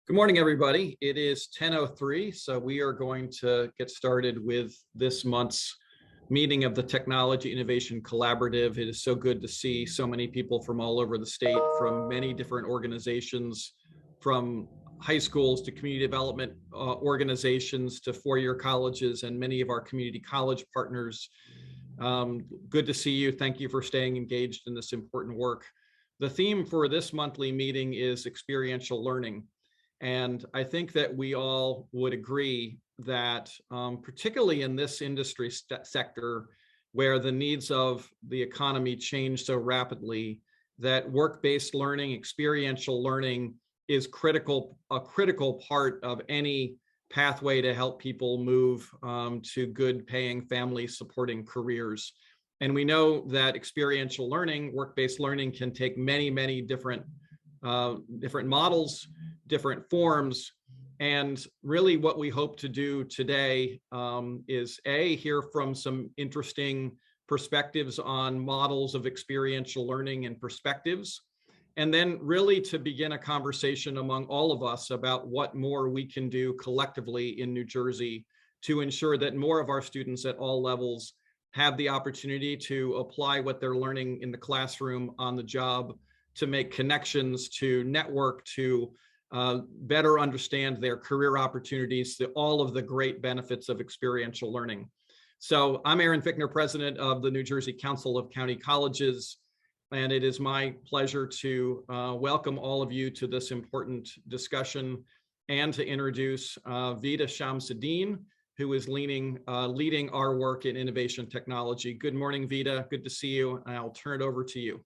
Good morning, everybody. It is 10:03, so we are going to get started with this month's meeting of the Technology Innovation Collaborative. It is so good to see so many people from all over the state, from many different organizations, from high schools to community development organizations to four-year colleges and many of our community college partners. Good to see you. Thank you for staying engaged in this important work. The theme for this monthly meeting is experiential learning. And I think that we all would agree that particularly in this industry sector, where the needs of the economy change so rapidly, that work-based learning, experiential learning is a critical part of any pathway to help people move to good paying, family supporting careers. And we know that experiential learning, work-based learning can take many different models, different forms. And really what we hope to do today is hear from some interesting perspectives on models of experiential learning and perspectives, and then really to begin a conversation among all of us about what more we can do collectively in New Jersey to ensure that more of our students at all levels have the opportunity to apply what they're learning in the classroom on the job, to make connections, to network, to better understand their career opportunities, to all of the great benefits of experiential learning. So I'm Aaron Fickner, president of the New Jersey Council of County Colleges, and it is my pleasure to welcome all of you to this important discussion and to introduce Vida Shamsuddin, who is leading our work in innovation technology. Good morning, Vida. Good to see you, and I'll turn it over to you.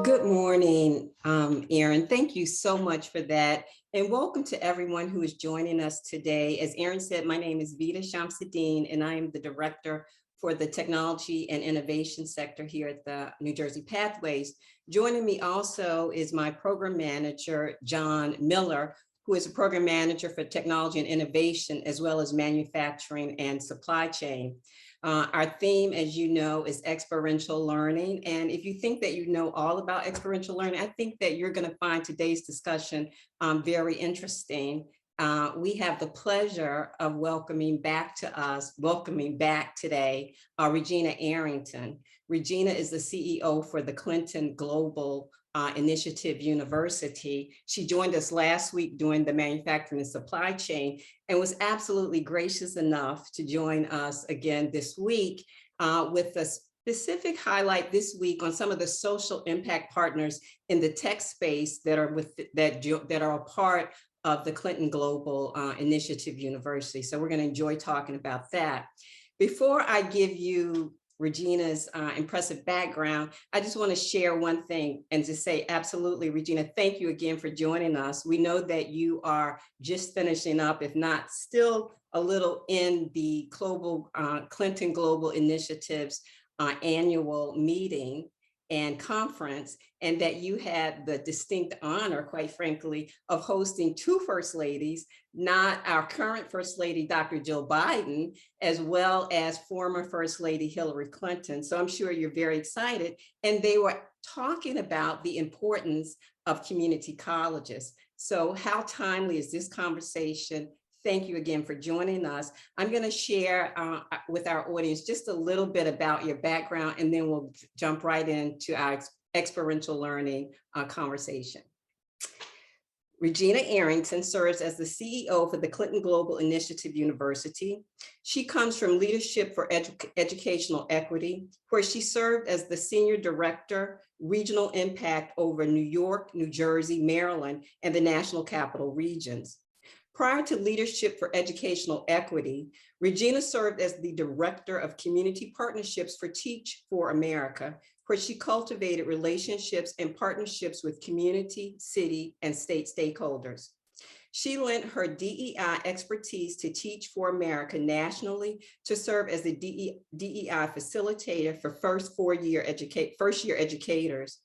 Good morning, Aaron. Thank you so much for that. And welcome to everyone who is joining us today. As Aaron said, my name is Vida Shamsuddin, and I am the director for the technology and innovation sector here at the New Jersey Pathways. Joining me also is my program manager, John Miller, who is a program manager for technology and innovation, as well as manufacturing and supply chain. Our theme, as you know, is experiential learning. And if you think that you know all about experiential learning, I think that you're going to find today's discussion very interesting. We have the pleasure of welcoming back today, Regina Arrington. Regina is the CEO for the Clinton Global Initiative University. She joined us last week during the manufacturing and supply chain and was absolutely gracious enough to join us again this week with a specific highlight this week on some of the social impact partners in the tech space that are a part of the Clinton Global Initiative University. So we're going to enjoy talking about that. Before I give you Regina's impressive background, I just want to share one thing and to say, absolutely, Regina, thank you again for joining us. We know that you are just finishing up, if not still a little in the Clinton Global Initiative's annual meeting and conference, and that you had the distinct honor, quite frankly, of hosting two First Ladies, not our current First Lady, Dr. Jill Biden, as well as former First Lady Hillary Clinton. So I'm sure you're very excited. And they were talking about the importance of community colleges. So how timely is this conversation? Thank you again for joining us. I'm going to share with our audience just a little bit about your background, and then we'll jump right into our experiential learning conversation. Regina Arrington serves as the CEO for the Clinton Global Initiative University. She comes from Leadership for Educational Equity, where she served as the Senior Director, Regional Impact over New York, New Jersey, Maryland, and the National Capital Regions. Prior to Leadership for Educational Equity, Regina served as the Director of Community Partnerships for Teach for America, where she cultivated relationships and partnerships with community, city, and state stakeholders. She lent her DEI expertise to Teach for America nationally to serve as the DEI facilitator for first-year educators.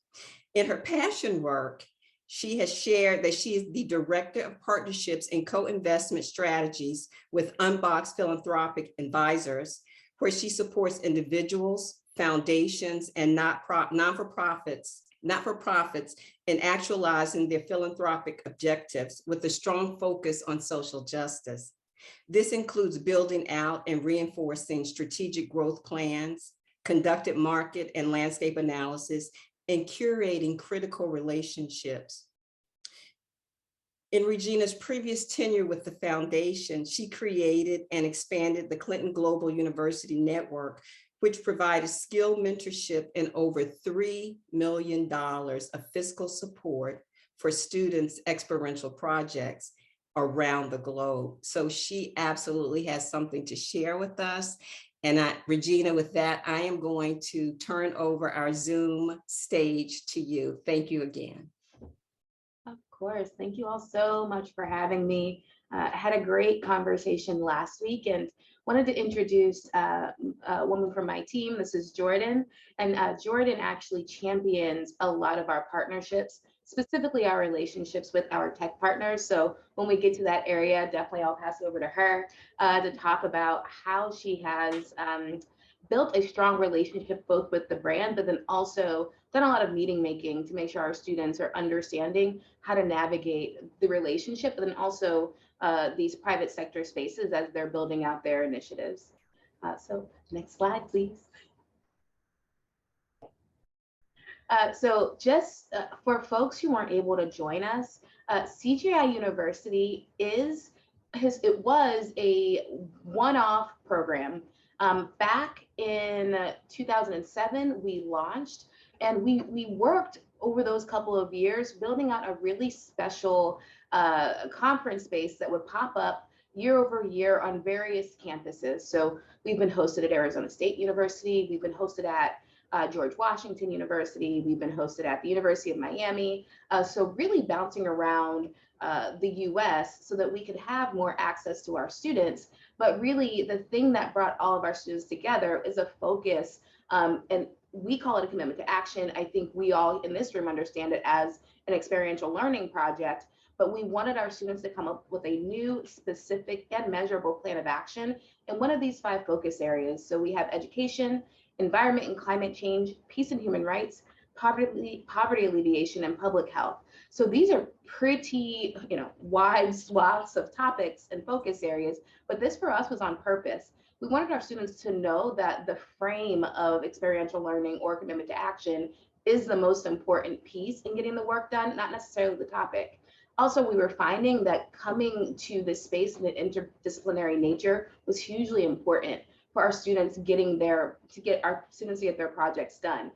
In her passion work, she has shared that she is the Director of Partnerships and Co-Investment Strategies with Unbox Philanthropic Advisors, where she supports individuals, foundations, and non-for-profits not-for-profits in actualizing their philanthropic objectives with a strong focus on social justice. This includes building out and reinforcing strategic growth plans, conducted market and landscape analysis, and curating critical relationships. In Regina's previous tenure with the foundation, she created and expanded the Clinton Global University Network, which provided skill mentorship and over $3 million of fiscal support for students' experiential projects around the globe. So she absolutely has something to share with us. And Regina, with that, I am going to turn over our Zoom stage to you. Thank you again. Of course. Thank you all so much for having me. I had a great conversation last week and wanted to introduce a woman from my team. This is Jordan. And Jordan actually champions a lot of our partnerships, specifically our relationships with our tech partners. So when we get to that area, definitely I'll pass it over to her to talk about how she has built a strong relationship both with the brand, but then also done a lot of meeting making to make sure our students are understanding how to navigate the relationship, but then also these private sector spaces as they're building out their initiatives. So next slide, please. So just for folks who weren't able to join us, CGI University was a one-off program. Back in 2007, we launched, and we worked over those couple of years building out a really special conference space that would pop up year over year on various campuses. So we've been hosted at Arizona State University, we've been hosted at George Washington University, we've been hosted at the University of Miami. So really bouncing around the US so that we could have more access to our students. But really the thing that brought all of our students together is a focus, and we call it a commitment to action. I think we all in this room understand it as an experiential learning project, but we wanted our students to come up with a new, specific, and measurable plan of action in one of these 5 focus areas. So we have education, environment and climate change, peace and human rights, poverty alleviation, and public health. So these are pretty, wide swaths of topics and focus areas, but this for us was on purpose. We wanted our students to know that the frame of experiential learning or commitment to action is the most important piece in getting the work done, not necessarily the topic. Also, we were finding that coming to this space in an interdisciplinary nature was hugely important for our students to get their projects done.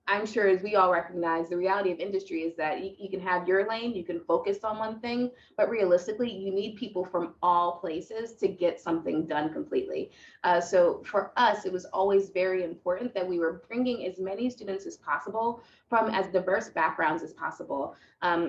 I'm sure, as we all recognize, the reality of industry is that you can have your lane, you can focus on one thing, but realistically, you need people from all places to get something done completely. So for us, it was always very important that we were bringing as many students as possible from as diverse backgrounds as possible.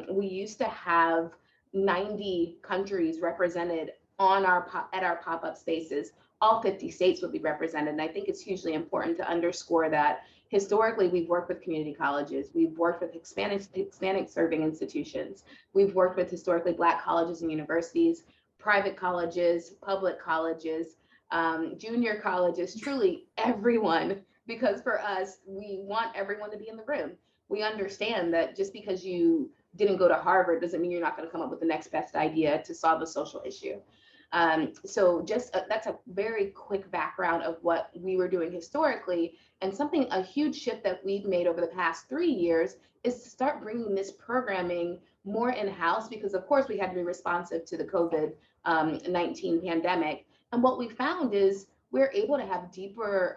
We used to have 90 countries represented at our pop-up spaces. All 50 states would be represented. And I think it's hugely important to underscore that historically, we've worked with community colleges, we've worked with Hispanic serving institutions, we've worked with historically Black colleges and universities, private colleges, public colleges, junior colleges, truly everyone, because for us, we want everyone to be in the room. We understand that just because you didn't go to Harvard doesn't mean you're not going to come up with the next best idea to solve a social issue. So just that's a very quick background of what we were doing historically, and a huge shift that we've made over the past 3 years is to start bringing this programming more in-house, because of course we had to be responsive to the COVID-19 pandemic. And what we found is we're able to have deeper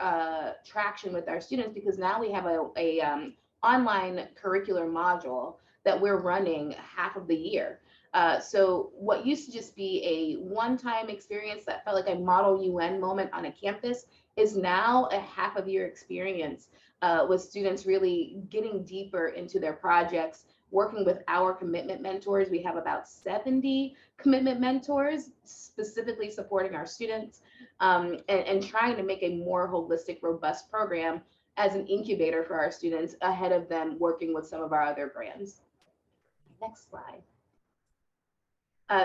traction with our students because now we have a online curricular module that we're running half of the year. So what used to just be a one-time experience that felt like a Model UN moment on a campus is now a half of year experience with students really getting deeper into their projects, working with our commitment mentors. We have about 70 commitment mentors specifically supporting our students and trying to make a more holistic, robust program as an incubator for our students ahead of them working with some of our other brands. Next slide.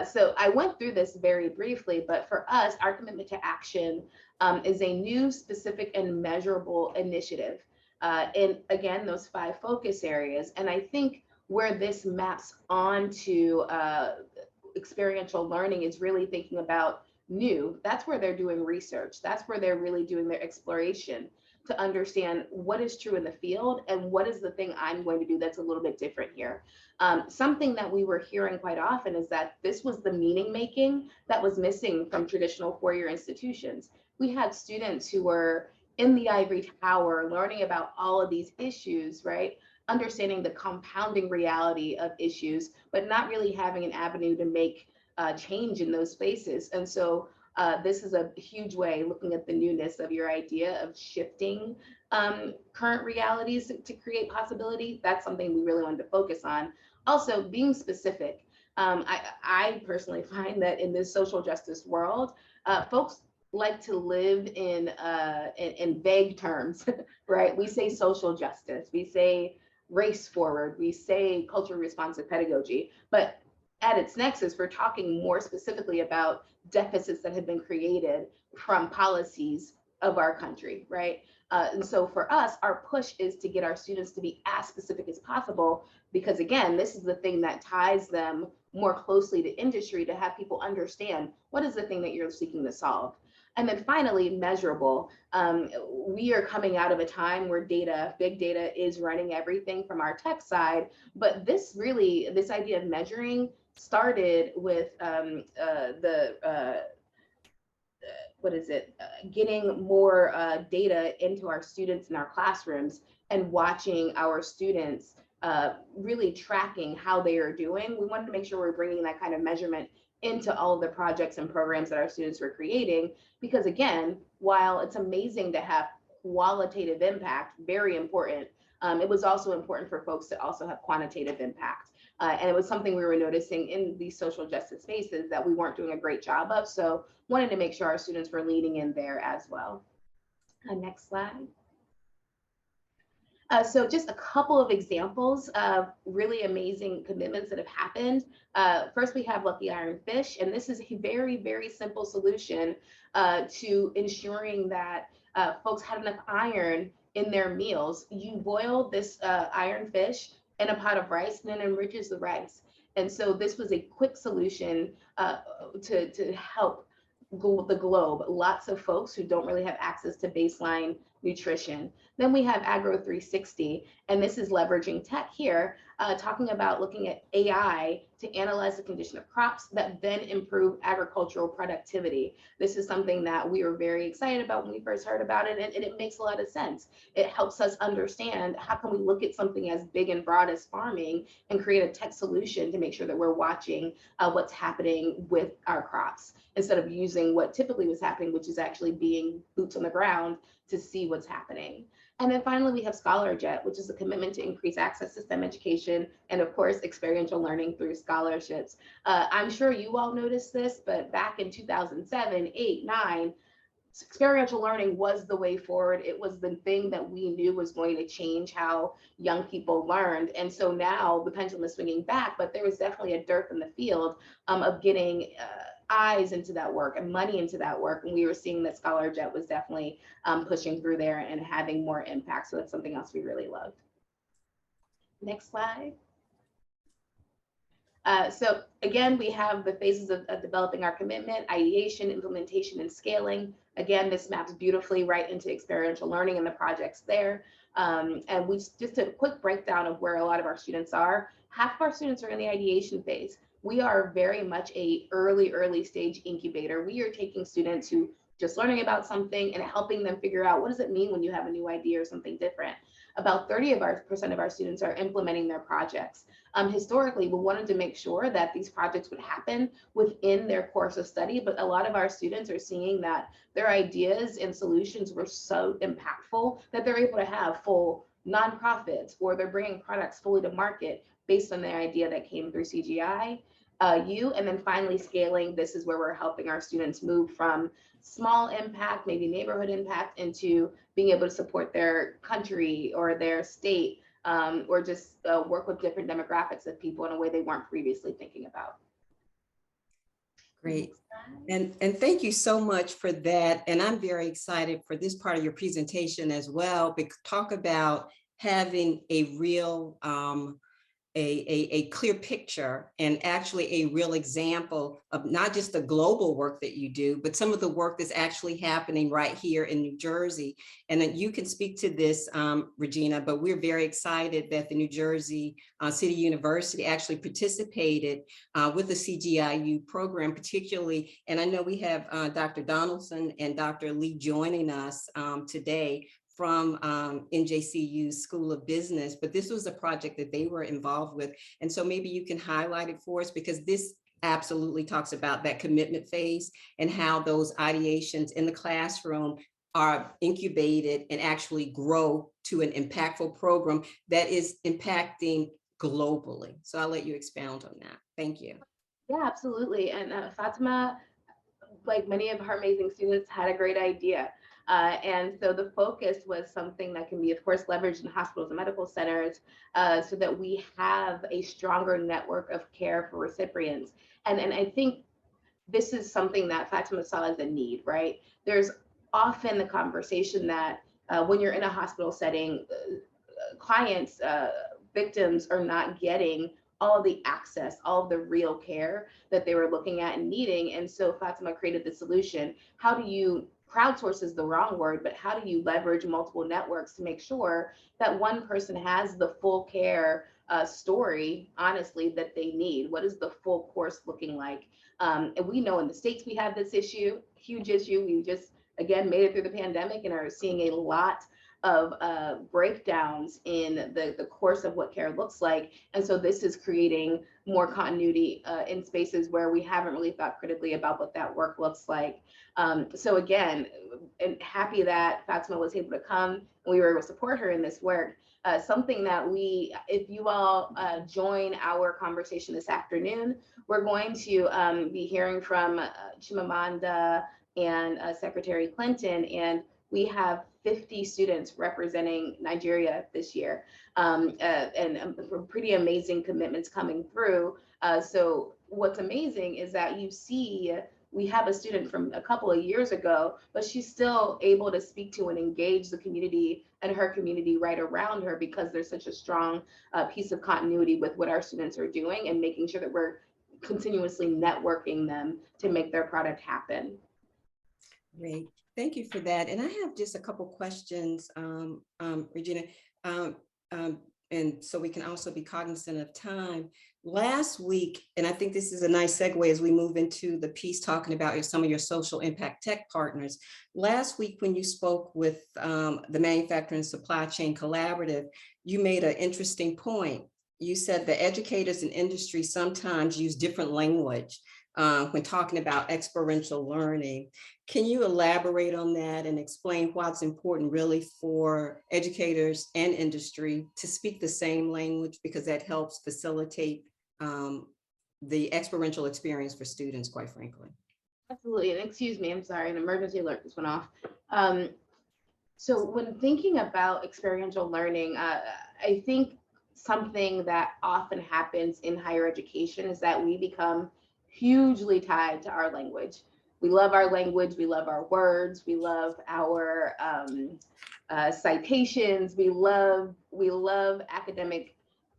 So I went through this very briefly, but for us, our commitment to action is a new, specific, and measurable initiative. And again, those 5 focus areas. And I think where this maps onto experiential learning is really thinking about new. That's where they're doing research. That's where they're really doing their exploration to understand what is true in the field and what is the thing I'm going to do that's a little bit different here. Something that we were hearing quite often is that this was the meaning making that was missing from traditional 4-year institutions. We had students who were in the ivory tower learning about all of these issues, right? Understanding the compounding reality of issues, but not really having an avenue to make change in those spaces. And so this is a huge way, looking at the newness of your idea of shifting current realities to create possibility. That's something we really wanted to focus on. Also, being specific. I personally find that in this social justice world, folks like to live in vague terms, right? We say social justice, we say race forward, we say culturally responsive pedagogy, but at its nexus, we're talking more specifically about deficits that have been created from policies of our country, right? And so for us, our push is to get our students to be as specific as possible, because again, this is the thing that ties them more closely to industry, to have people understand what is the thing that you're seeking to solve. And then finally, measurable. We are coming out of a time where big data is running everything from our tech side, but this idea of measuring started with getting more data into our students in our classrooms and watching our students really tracking how they are doing. We wanted to make sure we're bringing that kind of measurement into all of the projects and programs that our students were creating, because again, while it's amazing to have qualitative impact, very important, it was also important for folks to also have quantitative impact. And it was something we were noticing in these social justice spaces that we weren't doing a great job of. So wanted to make sure our students were leaning in there as well. Next slide. So just a couple of examples of really amazing commitments that have happened. First, we have Lucky Iron Fish, and this is a very, very simple solution to ensuring that folks had enough iron in their meals. You boil this iron fish in a pot of rice, and then enriches the rice. And so this was a quick solution to help the globe, lots of folks who don't really have access to baseline nutrition. Then we have Agro 360, and this is leveraging tech here, talking about looking at AI to analyze the condition of crops that then improve agricultural productivity. This is something that we were very excited about when we first heard about it, and it makes a lot of sense. It helps us understand how can we look at something as big and broad as farming and create a tech solution to make sure that we're watching what's happening with our crops, instead of using what typically was happening, which is actually being boots on the ground to see what's happening. And then finally, we have ScholarJet, which is a commitment to increase access to STEM education and, of course, experiential learning through scholarships. I'm sure you all noticed this, but back in 2007, 8, 9, experiential learning was the way forward. It was the thing that we knew was going to change how young people learned. And so now the pendulum is swinging back, but there was definitely a dearth in the field of getting eyes into that work and money into that work. And we were seeing that ScholarJet was definitely pushing through there and having more impact. So that's something else we really loved. Next slide. So again, we have the phases of developing our commitment: ideation, implementation, and scaling. Again, this maps beautifully right into experiential learning and the projects there. And we just a quick breakdown of where a lot of our students are. Half of our students are in the ideation phase. We are very much a early stage incubator. We are taking students who just learning about something and helping them figure out, what does it mean when you have a new idea or something different? About 30% of our students are implementing their projects. Historically, we wanted to make sure that these projects would happen within their course of study, but a lot of our students are seeing that their ideas and solutions were so impactful that they're able to have full nonprofits, or they're bringing products fully to market based on their idea that came through CGI. And then finally scaling. This is where we're helping our students move from small impact, maybe neighborhood impact, into being able to support their country or their state, or just work with different demographics of people in a way they weren't previously thinking about. Great. And thank you so much for that. And I'm very excited for this part of your presentation as well, because talk about having a real a clear picture and actually a real example of not just the global work that you do, but some of the work that's actually happening right here in New Jersey. And then you can speak to this, Regina, but we're very excited that the New Jersey City University actually participated with the CGIU program particularly. And I know we have Dr. Donaldson and Dr. Lee joining us today from NJCU's School of Business, but this was a project that they were involved with. And so maybe you can highlight it for us, because this absolutely talks about that commitment phase and how those ideations in the classroom are incubated and actually grow to an impactful program that is impacting globally. So I'll let you expound on that. Thank you. Yeah, absolutely. And Fatima, like many of our amazing students, had a great idea. And so the focus was something that can be, of course, leveraged in hospitals and medical centers so that we have a stronger network of care for recipients. And I think this is something that Fatima saw as a need, right? There's often the conversation that when you're in a hospital setting, clients, victims are not getting all of the access, all of the real care that they were looking at and needing. And so Fatima created the solution. How do you crowdsource is the wrong word, but how do you leverage multiple networks to make sure that one person has the full care story, honestly, that they need? What is the full course looking like? And we know in the States we have this issue, huge issue. We just, again, made it through the pandemic and are seeing a lot of breakdowns in the course of what care looks like. And so this is creating more continuity in spaces where we haven't really thought critically about what that work looks like. So again, and happy that Fatima was able to come and we were able to support her in this work. Something that we, if you all join our conversation this afternoon, we're going to be hearing from Chimamanda and Secretary Clinton, and we have 50 students representing Nigeria this year, and pretty amazing commitments coming through. So what's amazing is that you see, we have a student from a couple of years ago, but she's still able to speak to and engage the community and her community right around her, because there's such a strong piece of continuity with what our students are doing and making sure that we're continuously networking them to make their product happen. Great. Thank you for that. And I have just a couple questions, Regina, and so we can also be cognizant of time. Last week, and I think this is a nice segue as we move into the piece talking about some of your social impact tech partners. Last week, when you spoke with the Manufacturing Supply Chain Collaborative, you made an interesting point. You said the educators in industry sometimes use different language when talking about experiential learning. Can you elaborate on that and explain why it's important really for educators and industry to speak the same language, because that helps facilitate the experiential experience for students, quite frankly? Absolutely. And excuse me, I'm sorry, an emergency alert just went off. So when thinking about experiential learning, I think something that often happens in higher education is that we become hugely tied to our language. We love our language, we love our words, we love our citations, we love academic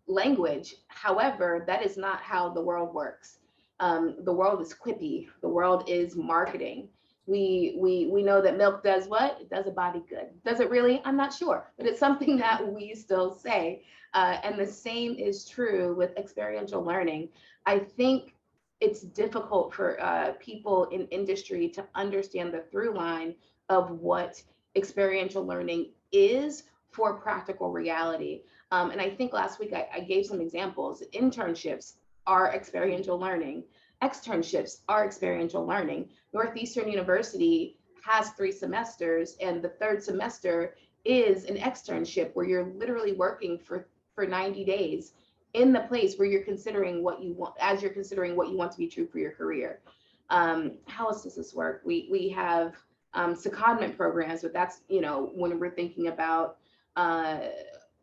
language. However, that is not how the world works. The world is quippy, the world is marketing. We know that milk does what? It does a body good. Does it really? I'm not sure, but it's something that we still say. And the same is true with experiential learning. I think it's difficult for people in industry to understand the through line of what experiential learning is for practical reality. And I think last week I gave some examples. Internships are experiential learning. Externships are experiential learning. Northeastern University has 3 semesters, and the 3rd semester is an externship where you're literally working for 90 days in the place where you're considering what you want, as you're considering what you want to be true for your career. How else does this work? We have secondment programs, but that's, you know, when we're thinking about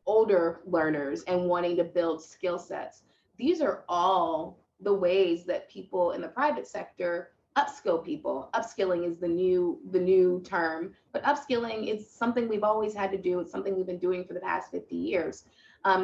older learners and wanting to build skill sets. These are all the ways that people in the private sector upskill people. Upskilling is the new term, but upskilling is something we've always had to do. It's something we've been doing for the past 50 years.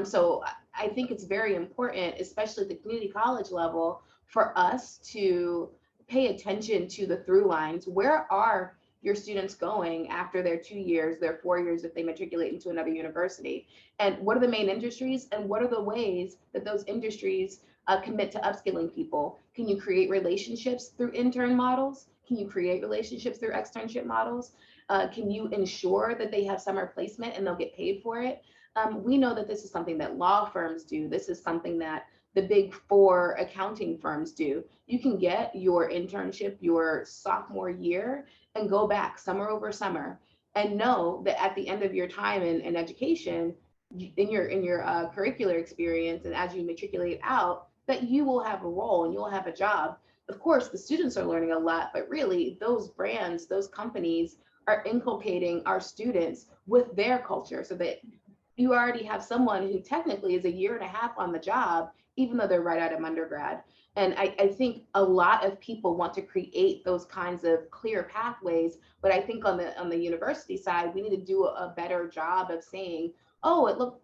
So I think it's very important, especially at the community college level, for us to pay attention to the through lines. Where are your students going after their 2 years, their 4 years if they matriculate into another university? And what are the main industries, and what are the ways that those industries commit to upskilling people? Can you create relationships through intern models? Can you create relationships through externship models? Can you ensure that they have summer placement and they'll get paid for it? We know that this is something that law firms do. This is something that the big four accounting firms do. You can get your internship your sophomore year and go back summer over summer and know that at the end of your time in education, in your curricular experience, and as you matriculate out, that you will have a role and you'll have a job. Of course, the students are learning a lot, but really those brands, those companies are inculcating our students with their culture, so that you already have someone who technically is a year and a half on the job, even though they're right out of undergrad. And I think a lot of people want to create those kinds of clear pathways, but I think on the university side, we need to do a better job of saying,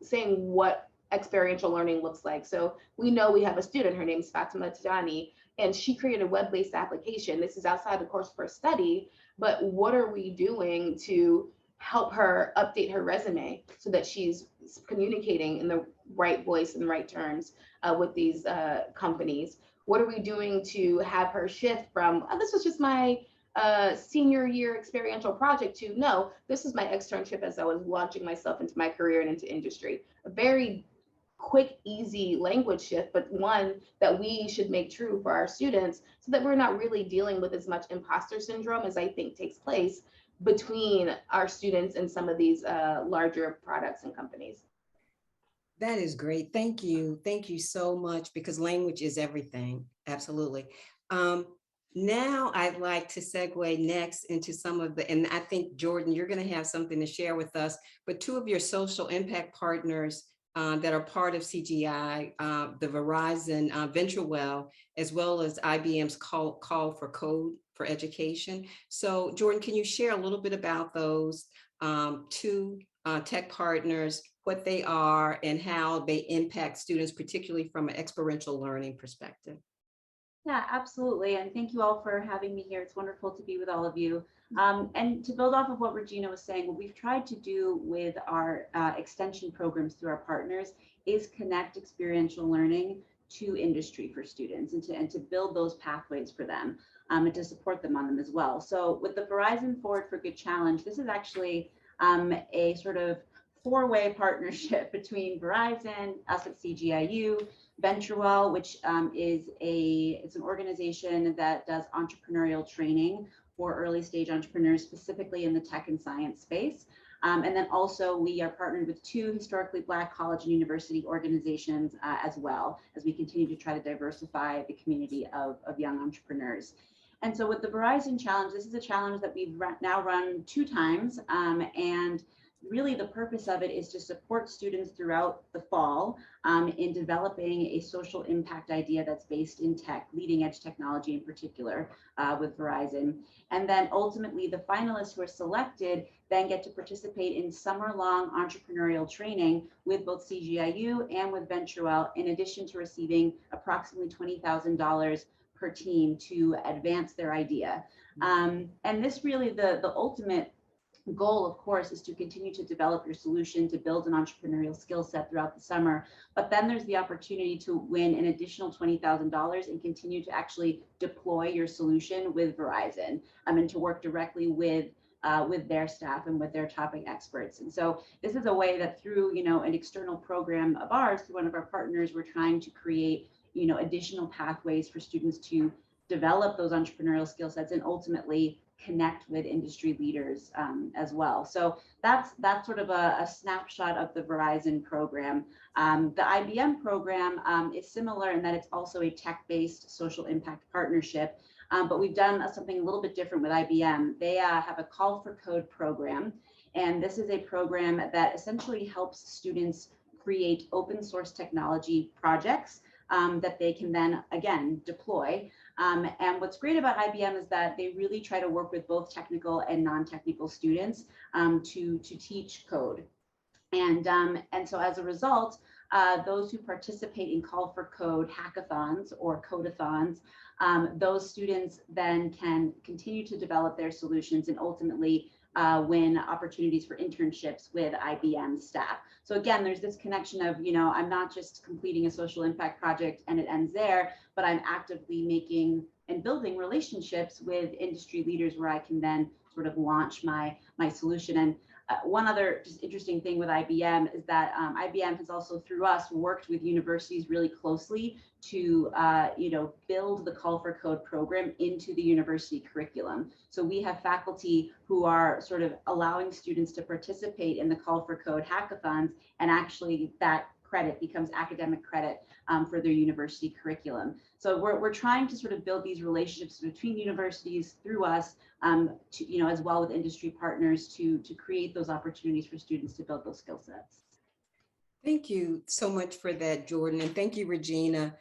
saying what experiential learning looks like. So we know we have a student, her name is Fatima Tijani, and she created a web-based application. This is outside the course for study, but what are we doing to help her update her resume so that she's communicating in the right voice and the right terms with these companies? What are we doing to have her shift from, oh, this was just my senior year experiential project, to, no, this is my externship as I was launching myself into my career and into industry? A very quick, easy language shift, but one that we should make true for our students, so that we're not really dealing with as much imposter syndrome as I think takes place between our students and some of these larger products and companies. That is great. Thank you. Thank you so much, because language is everything. Absolutely. Now I'd like to segue next into some of the, and I think, Jordan, you're going to have something to share with us, but two of your social impact partners that are part of CGI, the Verizon VentureWell, as well as IBM's Call for Code for Education. So Jordan, can you share a little bit about those two tech partners, what they are, and how they impact students, particularly from an experiential learning perspective? Yeah, absolutely. And thank you all for having me here. It's wonderful to be with all of you. And to build off of what Regina was saying, what we've tried to do with our extension programs through our partners is connect experiential learning to industry for students, and to build those pathways for them, and to support them on them as well. So with the Verizon Forward for Good Challenge, this is actually a sort of four-way partnership between Verizon, us at CGIU, VentureWell, which it's an organization that does entrepreneurial training for early stage entrepreneurs, specifically in the tech and science space. And then also we are partnered with two historically Black college and university organizations as well, as we continue to try to diversify the community of young entrepreneurs. And so with the Verizon Challenge, this is a challenge that we've now run 2 times, and really the purpose of it is to support students throughout the fall in developing a social impact idea that's based in tech, leading edge technology in particular, with Verizon. And then ultimately the finalists who are selected then get to participate in summer-long entrepreneurial training with both CGIU and with VentureWell, in addition to receiving approximately $20,000 per team to advance their idea. And this really, the ultimate goal, of course, is to continue to develop your solution, to build an entrepreneurial skill set throughout the summer. But then there's the opportunity to win an additional $20,000 and continue to actually deploy your solution with Verizon, and to work directly with their staff and with their topic experts. And so this is a way that through, an external program of ours, through one of our partners, we're trying to create, additional pathways for students to develop those entrepreneurial skill sets and ultimately connect with industry leaders as well. So that's sort of a snapshot of the Verizon program. The IBM program is similar in that it's also a tech-based social impact partnership, but we've done something a little bit different with IBM. They have a Call for Code program, and this is a program that essentially helps students create open source technology projects that they can then, again, deploy. And what's great about IBM is that they really try to work with both technical and non-technical students to teach code. And so as a result, those who participate in Call for Code hackathons or codeathons, those students then can continue to develop their solutions and ultimately win opportunities for internships with IBM staff. So again, there's this connection of, I'm not just completing a social impact project and it ends there, but I'm actively making and building relationships with industry leaders where I can then sort of launch my solution. And one other just interesting thing with IBM is that IBM has also, through us, worked with universities really closely to build the Call for Code program into the university curriculum. So we have faculty who are sort of allowing students to participate in the Call for Code hackathons, and actually that credit becomes academic credit for their university curriculum. So we're trying to sort of build these relationships between universities through us, as well with industry partners to create those opportunities for students to build those skill sets. Thank you so much for that, Jordan. And thank you, Regina.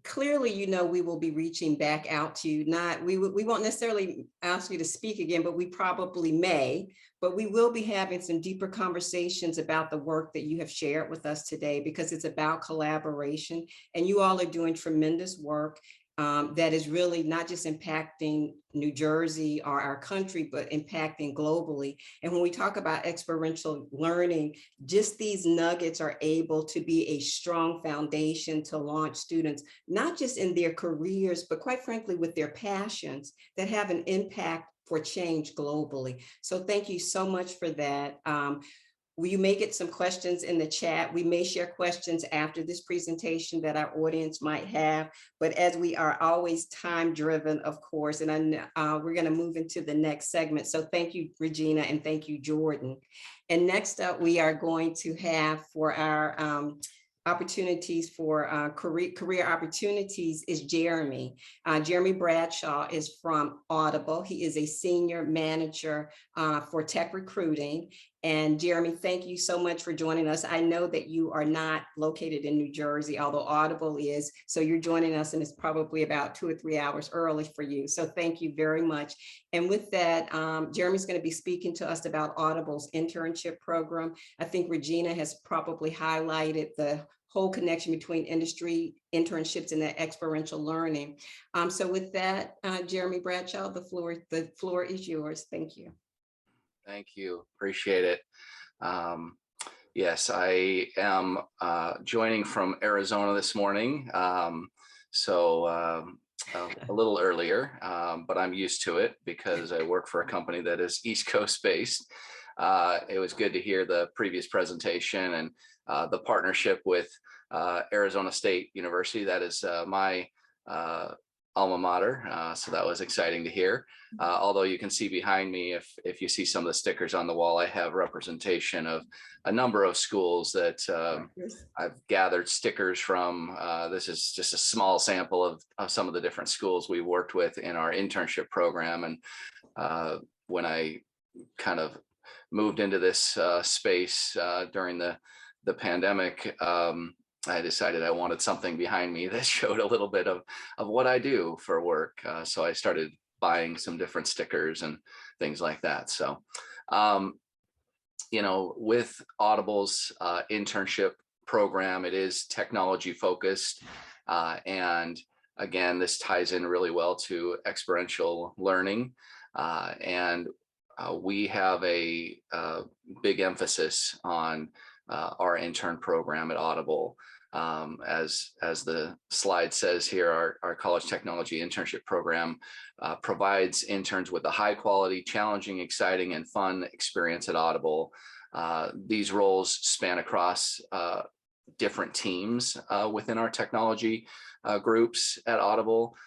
Clearly, we will be reaching back out to you. We won't necessarily ask you to speak again, but we probably may. But we will be having some deeper conversations about the work that you have shared with us today, because it's about collaboration. And you all are doing tremendous work that is really not just impacting New Jersey or our country, but impacting globally. And when we talk about experiential learning, just these nuggets are able to be a strong foundation to launch students, not just in their careers, but quite frankly, with their passions that have an impact for change globally. So thank you so much for that. You may get some questions in the chat. We may share questions after this presentation that our audience might have, but as we are always time driven, of course, and we're going to move into the next segment. So thank you, Regina, and thank you, Jordan. And next up, we are going to have for our opportunities for career opportunities is Jeremy. Jeremy Bradshaw is from Audible. He is a senior manager for tech recruiting. And Jeremy, thank you so much for joining us. I know that you are not located in New Jersey, although Audible is. So you're joining us, and it's probably about 2 or 3 hours early for you. So thank you very much. And with that, Jeremy's going to be speaking to us about Audible's internship program. I think Regina has probably highlighted the whole connection between industry internships and that experiential learning. So with that, Jeremy Bradshaw, the floor is yours. Thank you. Thank you. Appreciate it. Yes, I am joining from Arizona this morning. So a little earlier, but I'm used to it because I work for a company that is East Coast based. It was good to hear the previous presentation and the partnership with Arizona State University. That is my alma mater. So that was exciting to hear. Although you can see behind me, if you see some of the stickers on the wall, I have representation of a number of schools that I've gathered stickers from. This is just a small sample of some of the different schools we worked with in our internship program. And when I kind of moved into this space during the pandemic, I decided I wanted something behind me that showed a little bit of what I do for work. So I started buying some different stickers and things like that. So, with Audible's internship program, it is technology focused. And again, this ties in really well to experiential learning. And we have a big emphasis on our intern program at Audible. As the slide says here, our college technology internship program provides interns with a high quality, challenging, exciting, and fun experience at Audible. These roles span across different teams within our technology groups at Audible.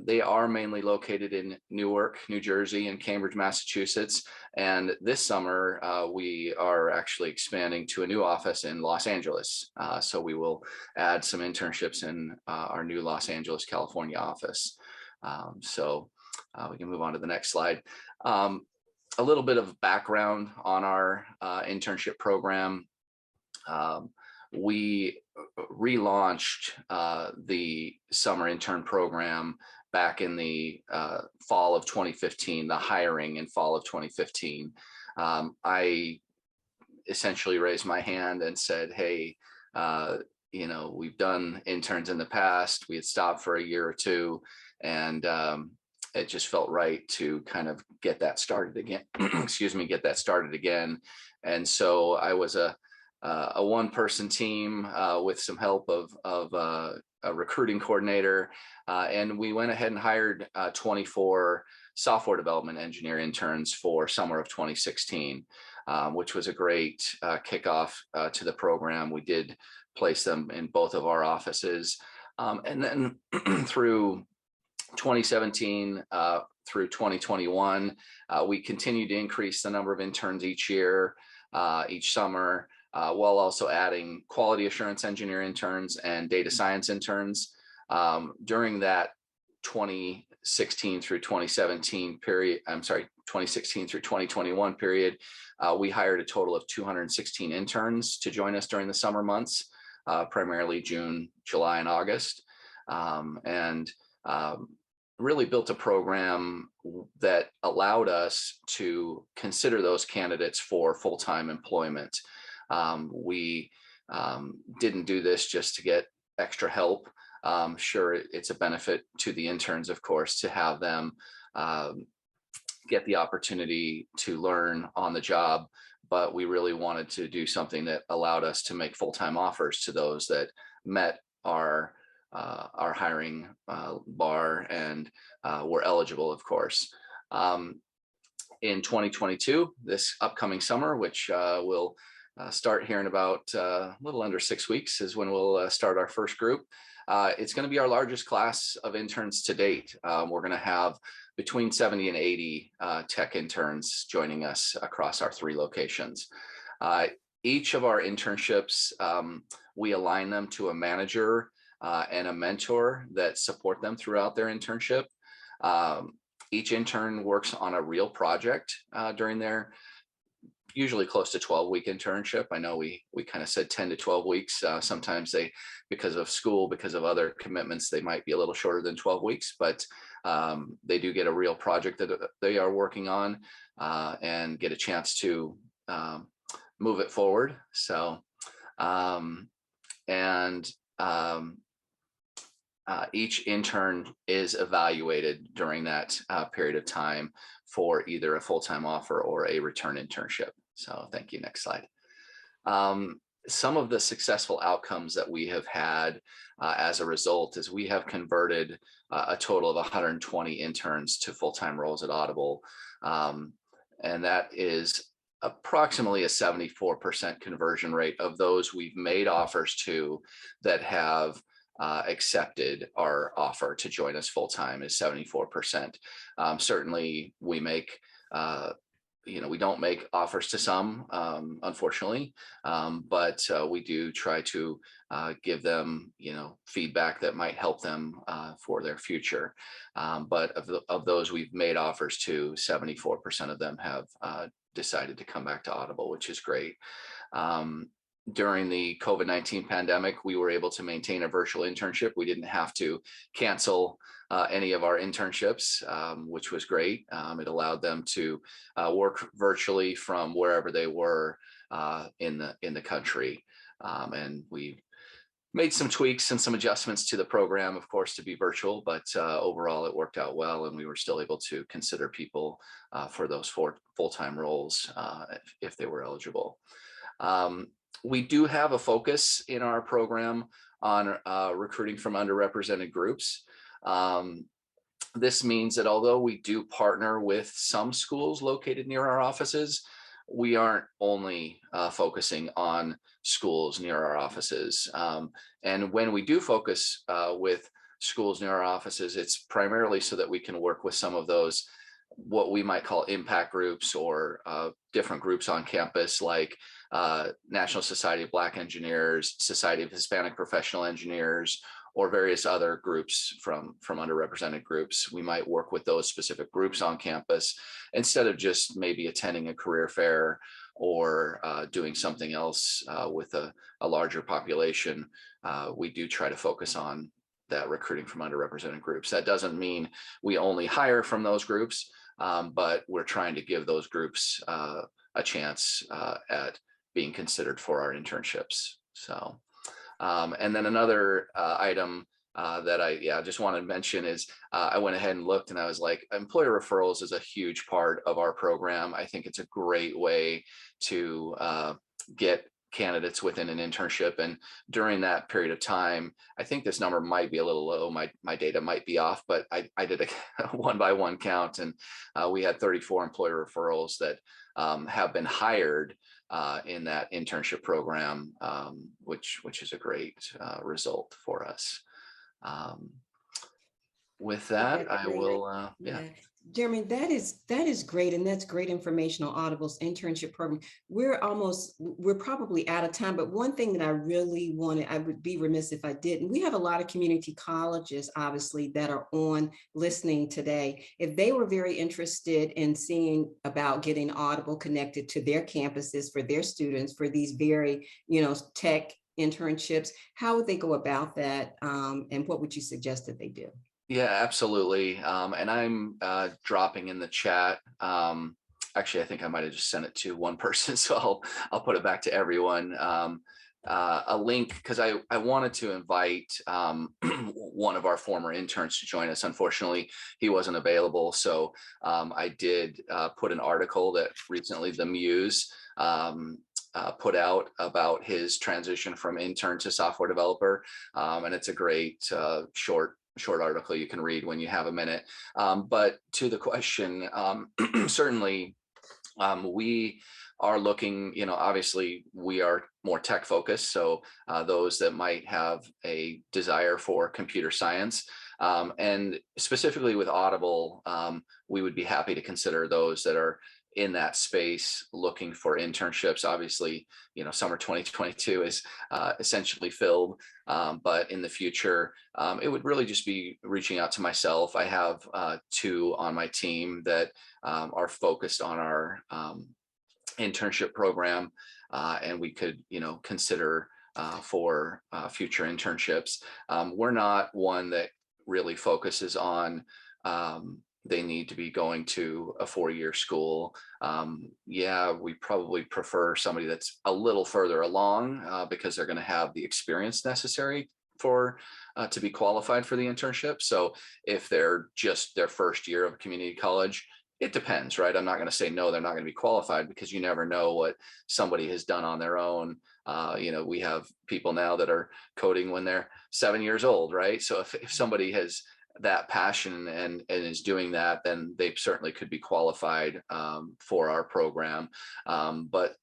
They are mainly located in Newark, New Jersey, and Cambridge, Massachusetts. And this summer, we are actually expanding to a new office in Los Angeles. So we will add some internships in our new Los Angeles, California office. So we can move on to the next slide. A little bit of background on our internship program. we relaunched the summer intern program back in the fall of 2015, the hiring in fall of 2015. I essentially raised my hand and said, hey, we've done interns in the past. We had stopped for a year or two, and it just felt right to kind of get that started again. Excuse me, get that started again. And so I was a one-person team with some help of a recruiting coordinator, and we went ahead and hired 24 software development engineer interns for summer of 2016, which was a great kickoff to the program. We did place them in both of our offices, and then through 2017 through 2021, we continued to increase the number of interns each year, each summer, while also adding quality assurance engineer interns and data science interns. During that 2016 through 2017 period, 2016 through 2021 period, we hired a total of 216 interns to join us during the summer months, primarily June, July, and August. And really built a program that allowed us to consider those candidates for full-time employment. We didn't do this just to get extra help. Sure, it's a benefit to the interns, of course, to have them get the opportunity to learn on the job, but we really wanted to do something that allowed us to make full-time offers to those that met our hiring bar and were eligible, of course. In 2022, this upcoming summer, which we'll start here in about a little under 6 weeks, is when we'll start our first group. It's going to be our largest class of interns to date. We're going to have between 70 and 80 tech interns joining us across our 3 locations. Each of our internships, we align them to a manager and a mentor that support them throughout their internship. Each intern works on a real project during their usually close to 12-week internship. I know we kind of said 10 to 12 weeks. Sometimes they, because of school, because of other commitments, they might be a little shorter than 12 weeks, but they do get a real project that they are working on and get a chance to move it forward. So, each intern is evaluated during that period of time for either a full-time offer or a return internship. So thank you. Next slide. Some of the successful outcomes that we have had as a result is we have converted a total of 120 interns to full-time roles at Audible. And that is approximately a 74% conversion rate of those we've made offers to that have accepted our offer to join us full-time is 74%. Certainly we make, we don't make offers to some, unfortunately, but we do try to give them, feedback that might help them for their future. But of those we've made offers to, 74% of them have decided to come back to Audible, which is great. During the COVID-19 pandemic, we were able to maintain a virtual internship. We didn't have to cancel any of our internships, which was great. It allowed them to work virtually from wherever they were in the country. And we made some tweaks and some adjustments to the program, of course, to be virtual, but overall it worked out well, and we were still able to consider people for those full-time roles if they were eligible. We do have a focus in our program on recruiting from underrepresented groups. This means that although we do partner with some schools located near our offices, we aren't only focusing on schools near our offices. And when we do focus with schools near our offices, it's primarily so that we can work with some of those, what we might call impact groups or different groups on campus, like National Society of Black Engineers, Society of Hispanic Professional Engineers, or various other groups from underrepresented groups. We might work with those specific groups on campus instead of just maybe attending a career fair or doing something else with a larger population. We do try to focus on that recruiting from underrepresented groups. That doesn't mean we only hire from those groups, but we're trying to give those groups a chance at being considered for our internships. So, and then another item that I just want to mention is I went ahead and looked and I was like, employer referrals is a huge part of our program. I think it's a great way to get candidates within an internship. And during that period of time, I think this number might be a little low. My data might be off, but I did a one-by-one count, and we had 34 employer referrals that have been hired in that internship program, which is a great result for us. With that, I will, yeah. Jeremy, that is great. And that's great information on Audible's internship program. We're probably out of time, but one thing that I really wanted, I would be remiss if I didn't. We have a lot of community colleges, obviously, that are on listening today. If they were very interested in seeing about getting Audible connected to their campuses for their students, for these very, tech internships, how would they go about that? And what would you suggest that they do? Yeah, absolutely. And I'm dropping in the chat. Actually, I think I might have just sent it to one person, so I'll put it back to everyone. A link, because I wanted to invite one of our former interns to join us. Unfortunately, he wasn't available. So I did put an article that recently the Muse put out about his transition from intern to software developer. And it's a great short article you can read when you have a minute. But to the question, certainly we are looking, obviously we are more tech focused. So those that might have a desire for computer science, and specifically with Audible, we would be happy to consider those that are in that space looking for internships. Obviously, summer 2022 is essentially filled, but in the future, it would really just be reaching out to myself. I have 2 on my team that are focused on our internship program, and we could, consider for future internships. We're not one that really focuses on they need to be going to a 4-year school. Yeah, we probably prefer somebody that's a little further along because they're going to have the experience necessary for to be qualified for the internship. So if they're just their first year of community college, it depends, right? I'm not going to say no, they're not going to be qualified, because you never know what somebody has done on their own. We have people now that are coding when they're 7 years old, right? So if somebody has that passion and is doing that, then they certainly could be qualified for our program. But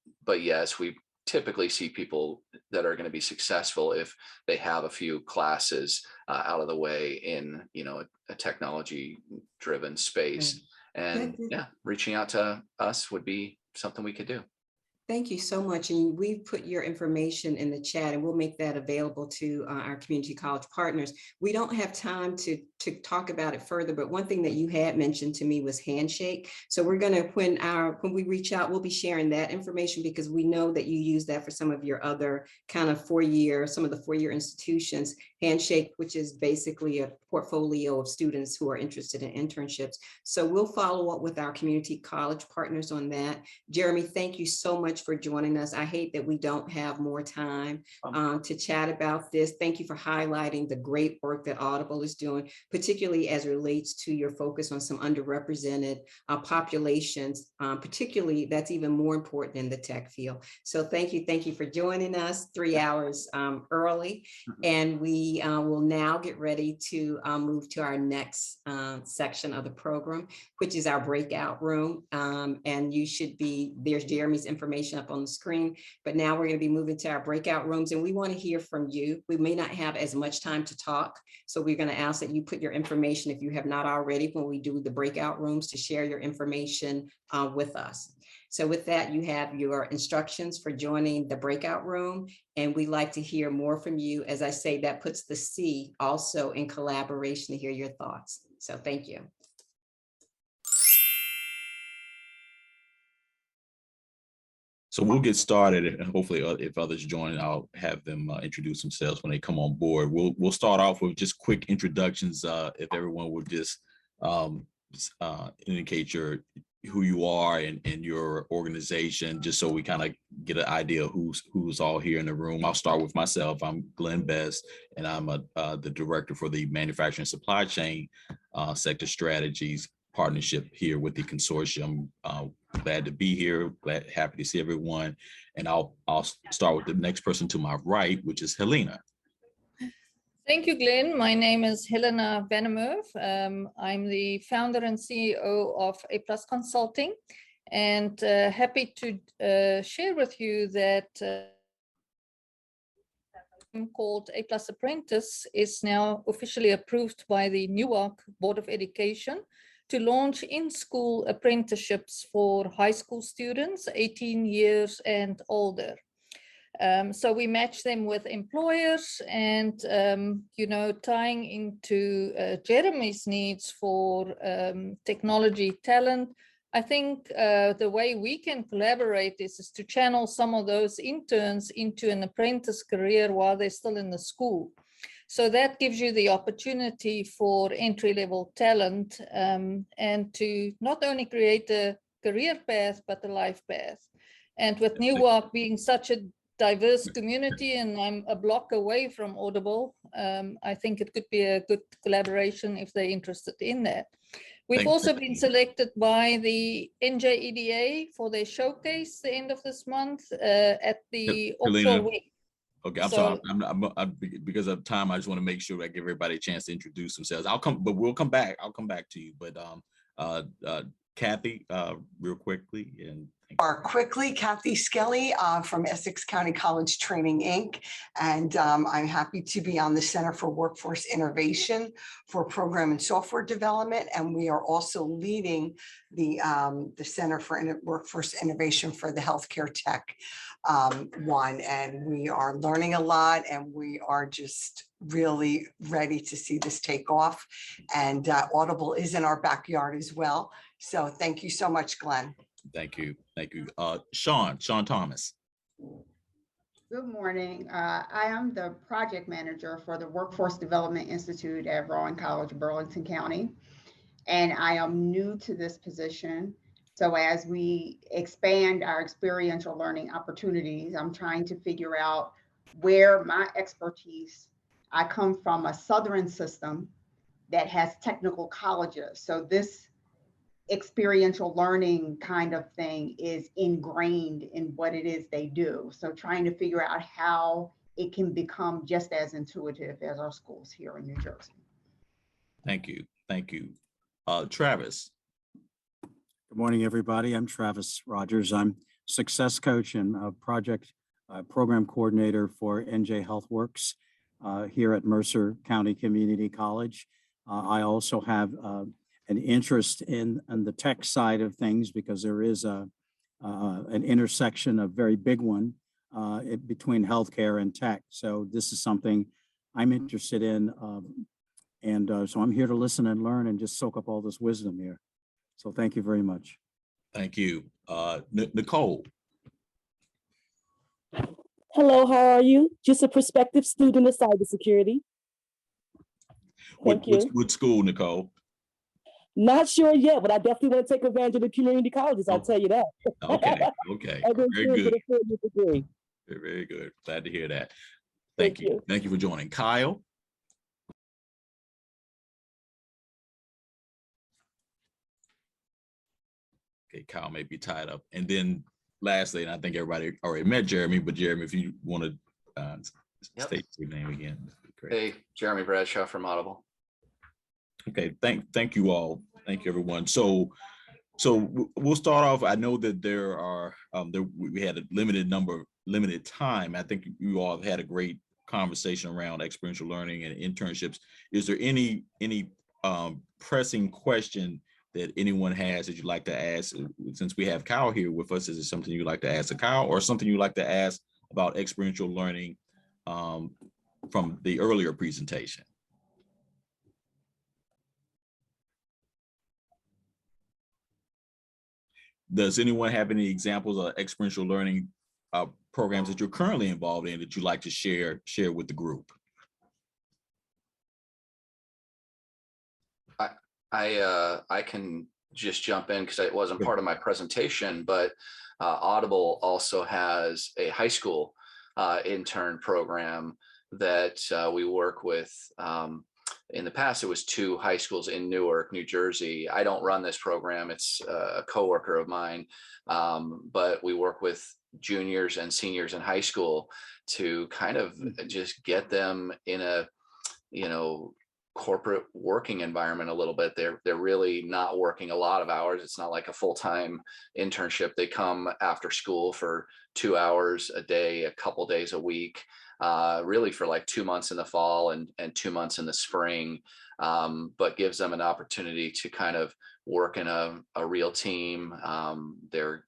yes, we typically see people that are going to be successful if they have a few classes out of the way in a technology driven space. And yeah, reaching out to us would be something we could do. Thank you so much. And we've put your information in the chat, and we'll make that available to our community college partners. We don't have time to talk about it further, but one thing that you had mentioned to me was Handshake. So we're going to, when we reach out, we'll be sharing that information, because we know that you use that for some of your other kind of some of the 4-year institutions. Handshake, which is basically a portfolio of students who are interested in internships. So we'll follow up with our community college partners on that. Jeremy, thank you so much for joining us. I hate that we don't have more time to chat about this. Thank you for highlighting the great work that Audible is doing, particularly as it relates to your focus on some underrepresented populations, particularly that's even more important in the tech field. So thank you for joining us 3 hours early. And we will now get ready to move to our next section of the program, which is our breakout room. And there's Jeremy's information up on the screen, but now we're going to be moving to our breakout rooms, and we want to hear from you. We may not have as much time to talk, so we're going to ask that you put your information, if you have not already, when we do the breakout rooms, to share your information with us. So with that, you have your instructions for joining the breakout room, and we'd like to hear more from you. As I say, that puts the C also in collaboration to hear your thoughts. So thank you. So we'll get started, and hopefully if others join, I'll have them introduce themselves when they come on board. We'll start off with just quick introductions. If everyone would just indicate who you are and your organization, just so we kind of get an idea of who's all here in the room. I'll start with myself. I'm Glenn Best, and I'm the director for the manufacturing supply chain sector strategies partnership here with the consortium. Glad to be here, happy to see everyone. And I'll start with the next person to my right, which is Helena. Thank you, Glenn. My name is Helena Vandermerve. I'm the founder and CEO of A+ Consulting, and happy to share with you that called A+ Apprentice is now officially approved by the Newark Board of Education to launch in-school apprenticeships for high school students 18 years and older. So we match them with employers, and tying into Jeremy's needs for technology talent, I think the way we can collaborate is to channel some of those interns into an apprentice career while they're still in the school. So that gives you the opportunity for entry-level talent and to not only create a career path, but a life path. And with Newark being such a diverse community, and I'm a block away from Audible, I think it could be a good collaboration if they're interested in that. We've also been selected by the NJEDA for their showcase the end of this month at the Offshore Week. Okay, I'm sorry. Because of time, I just want to make sure I give everybody a chance to introduce themselves. We'll come back. I'll come back to you. But Kathy, real quickly, and Kathy Skelly from Essex County College Training, Inc. And I'm happy to be on the Center for Workforce Innovation for Program and Software Development. And we are also leading the Center for Workforce Innovation for the Healthcare Tech one. And we are learning a lot, and we are just really ready to see this take off. And Audible is in our backyard as well. So thank you so much, Glenn. Thank you. Thank you. Sean Thomas. Good morning. I am the project manager for the Workforce Development Institute at Rowan College, Burlington County. And I am new to this position. So as we expand our experiential learning opportunities, I'm trying to figure out where my expertise. I come from a Southern system that has technical colleges. So this experiential learning kind of thing is ingrained in what it is they do. So trying to figure out how it can become just as intuitive as our schools here in New Jersey. Thank you. Thank you. Travis. Good morning, everybody. I'm Travis Rogers. I'm success coach and project program coordinator for NJ HealthWorks here at Mercer County Community College. I also have an interest in the tech side of things because there is an intersection, a very big one between healthcare and tech. So this is something I'm interested in. So I'm here to listen and learn and just soak up all this wisdom here. So thank you very much. Thank you. Nicole. Hello, how are you? Just a prospective student of cybersecurity. Thank you. What school, Nicole? Not sure yet, but I definitely want to take advantage of the community colleges. I'll tell you that. Okay. Very good. Very good. Glad to hear that. Thank you. Thank you for joining. Kyle. Okay, Kyle may be tied up. And then lastly, and I think everybody already met Jeremy, but Jeremy, if you want to state your name again. Great. Hey, Jeremy Bradshaw from Audible. Okay, thank you all. Thank you, everyone. So we'll start off. I know that there are we had a limited time. I think you all have had a great conversation around experiential learning and internships. Is there any pressing question that anyone has that you'd like to ask? Since we have Kyle here with us, is it something you'd like to ask to Kyle, or something you'd like to ask about experiential learning from the earlier presentation? Does anyone have any examples of experiential learning programs that you're currently involved in that you'd like to share with the group? I can just jump in because it wasn't part of my presentation, but Audible also has a high school intern program that we work with. In the past, it was 2 high schools in Newark, New Jersey. I don't run this program. It's a coworker of mine, but we work with juniors and seniors in high school to kind of just get them in a, corporate working environment a little bit. They're really not working a lot of hours. It's not like a full-time internship. They come after school for 2 hours a day, a couple days a week, really for like 2 months in the fall and 2 months in the spring, but gives them an opportunity to kind of work in a real team. They're,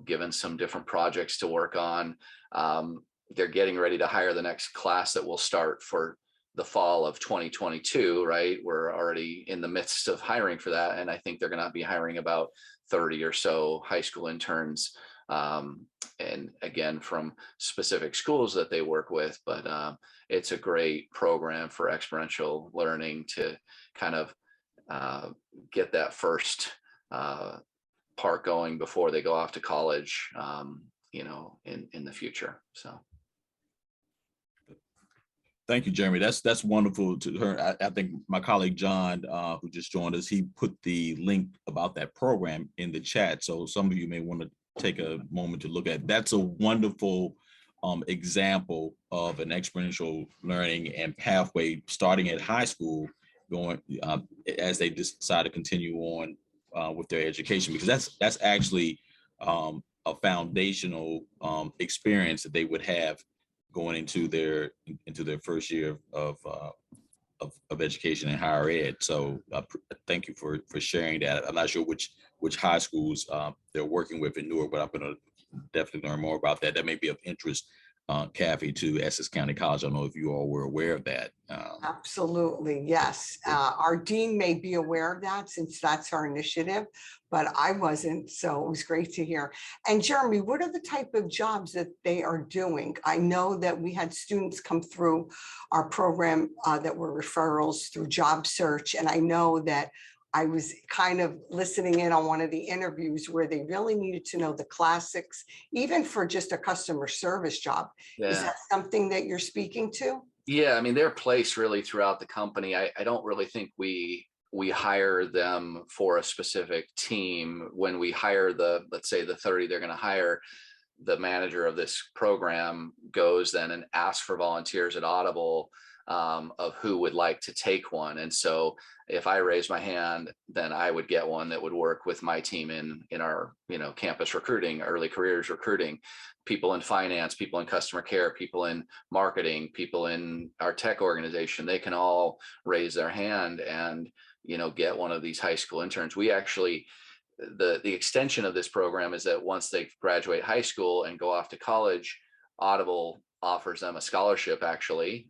given some different projects to work on. They're getting ready to hire the next class that will start for the fall of 2022, right? We're already in the midst of hiring for that. And I think they're going to be hiring about 30 or so high school interns. And again, from specific schools that they work with, but it's a great program for experiential learning to kind of get that first part going before they go off to college, in the future. So. Thank you, Jeremy. That's wonderful to hear. I think my colleague John, who just joined us, he put the link about that program in the chat. So some of you may want to take a moment to look at. That's a wonderful example of an experiential learning and pathway starting at high school, going as they decide to continue on with their education, because that's actually a foundational experience that they would have going into their first year of education in higher ed. So thank you for sharing that. I'm not sure which high schools they're working with in Newark, but I'm going to definitely learn more about that. That may be of interest, Kathy, to Essex County College. I don't know if you all were aware of that. Absolutely, yes. Our dean may be aware of that since that's our initiative, but I wasn't, so it was great to hear. And Jeremy, what are the type of jobs that they are doing? I know that we had students come through our program that were referrals through job search, and I know that I was kind of listening in on one of the interviews where they really needed to know the classics, even for just a customer service job. Yeah. Is that something that you're speaking to? Yeah, I mean, they're placed really throughout the company. I don't really think we hire them for a specific team. When we hire let's say the 30 they're going to hire, the manager of this program goes then and asks for volunteers at Audible of who would like to take one. And so if I raise my hand, then I would get one that would work with my team in our, campus recruiting, early careers recruiting, people in finance, people in customer care, people in marketing, people in our tech organization. They can all raise their hand and, get one of these high school interns. We actually, the extension of this program is that once they graduate high school and go off to college, Audible offers them a scholarship, actually,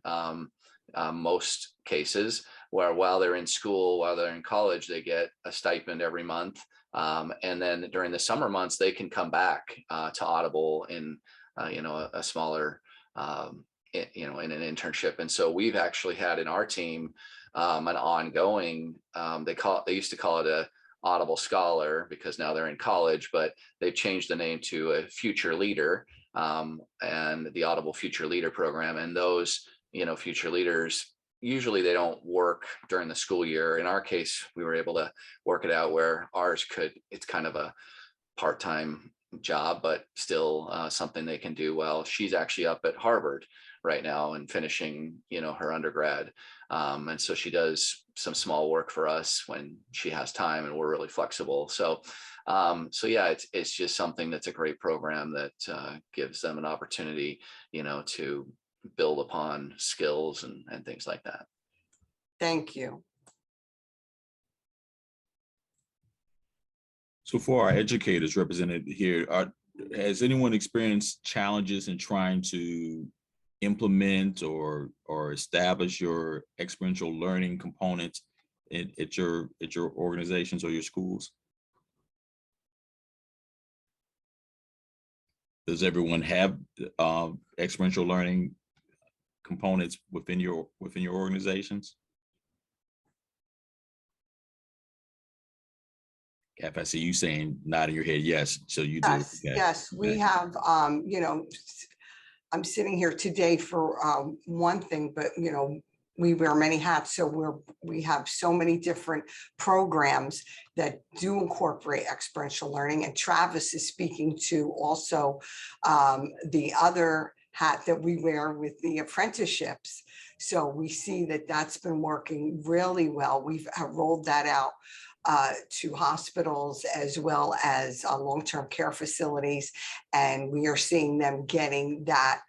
most cases, where while they're in school, while they're in college, they get a stipend every month. And then during the summer months, they can come back to Audible in, a smaller, in an internship. And so we've actually had in our team an ongoing, they used to call it a Audible Scholar because now they're in college, but they've changed the name to a Future Leader, and the Audible Future Leader program. And those, future leaders, usually they don't work during the school year. In our case, we were able to work it out where ours it's kind of a part-time job, but still something they can do well. She's actually up at Harvard right now and finishing, her undergrad. And so she does some small work for us when she has time, and we're really flexible. So yeah, it's just something that's a great program that gives them an opportunity, to build upon skills and things like that. Thank you. So for our educators represented here, has anyone experienced challenges in trying to implement or establish your experiential learning components at your organizations or your schools? Does everyone have experiential learning components within your organizations? If I see you saying, nodding your head, yes, so you do. Yes, Okay. yes, we have, you know, I'm sitting here today for one thing, but, you know, we wear many hats. So we have so many different programs that do incorporate experiential learning. And Travis is speaking to also the other hat that we wear with the apprenticeships. So we see that that's been working really well. We've rolled that out to hospitals as well as long-term care facilities. And we are seeing them getting that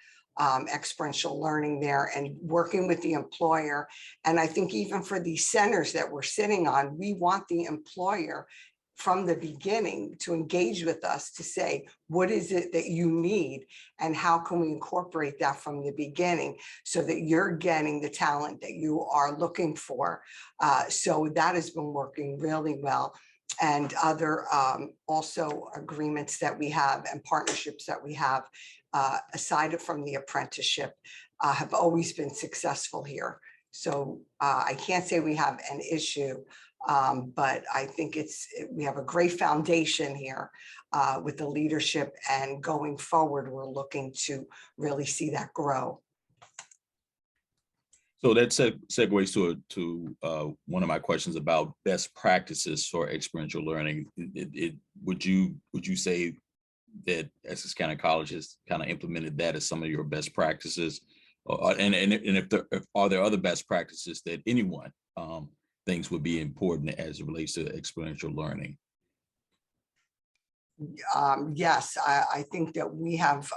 experiential learning there and working with the employer. And I think even for these centers that we're sitting on, we want the employer from the beginning to engage with us to say, what is it that you need and how can we incorporate that from the beginning so that you're getting the talent that you are looking for. So that has been working really well. And other also agreements that we have and partnerships that we have aside from the apprenticeship have always been successful here. So I can't say we have an issue, but I think we have a great foundation here with the leadership, and going forward, we're looking to really see that grow. So that segues to one of my questions about best practices for experiential learning. Would you say that Essex County College has kind of implemented that as some of your best practices? And if are there other best practices that anyone thinks would be important as it relates to experiential learning? Yes, I think that we have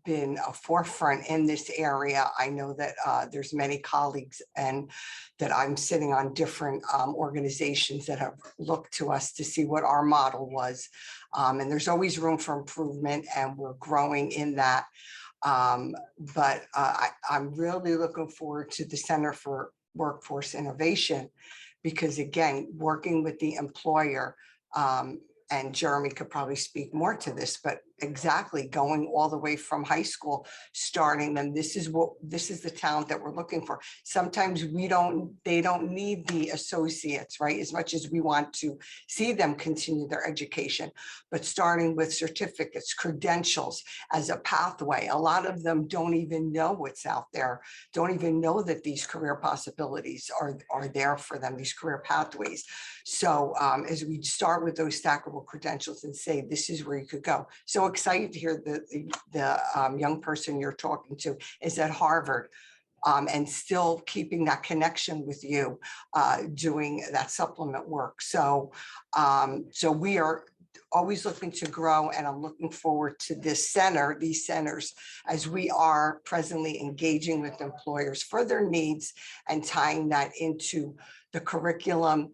been a forefront in this area. I know that there's many colleagues and that I'm sitting on different organizations that have looked to us to see what our model was. And there's always room for improvement, and we're growing in that. But I'm really looking forward to the Center for Workforce Innovation, because again, working with the employer, and Jeremy could probably speak more to this, but exactly going all the way from high school, starting them. This is the talent that we're looking for. Sometimes they don't need the associates, right? As much as we want to see them continue their education, but starting with certificates, credentials as a pathway. A lot of them don't even know what's out there, don't even know that these career possibilities are there for them, these career pathways. So as we start with those stackable credentials and say, this is where you could go. So excited to hear the young person you're talking to is at Harvard, and still keeping that connection with you, doing that supplement work. So, so we are always looking to grow, and I'm looking forward to these centers, as we are presently engaging with employers for their needs and tying that into the curriculum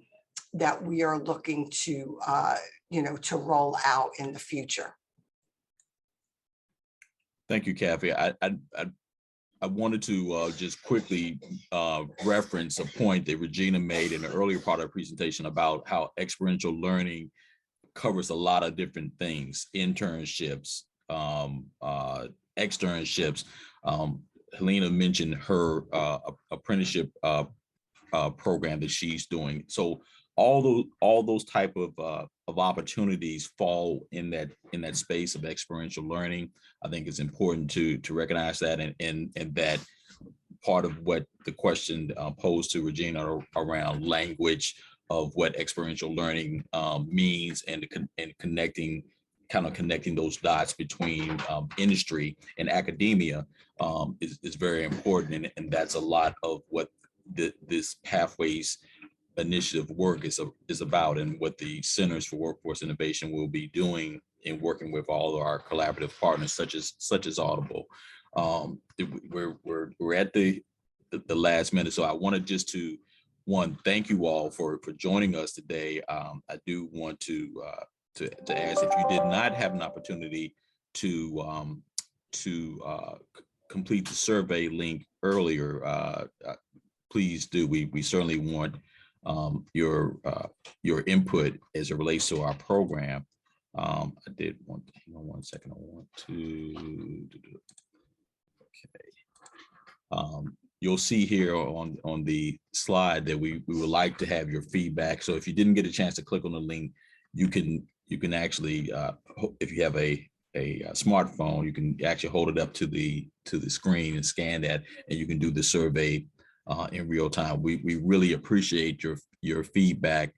that we are looking to, to roll out in the future. Thank you, Kathy. I wanted to just quickly reference a point that Regina made in the earlier part of the presentation about how experiential learning covers a lot of different things: internships, externships. Helena mentioned her apprenticeship program that she's doing. So all those type of opportunities fall in that space of experiential learning. I think it's important to recognize that, and that part of what the question posed to Regina around language of what experiential learning means, and connecting those dots between industry and academia is very important, and that's a lot of what this Pathways initiative work is about, and what the Centers for Workforce Innovation will be doing in working with all of our collaborative partners, such as Audible. We're at the last minute, so I wanted just to thank you all for joining us today. I do want to ask, if you did not have an opportunity to complete the survey link earlier, please do. We certainly want your input as it relates to our program. I did want, hang on one second. I want to, okay. You'll see here on the slide that we would like to have your feedback. So if you didn't get a chance to click on the link, you can actually, if you have a smartphone, you can actually hold it up to the screen and scan that, and you can do the survey in real time. We really appreciate your feedback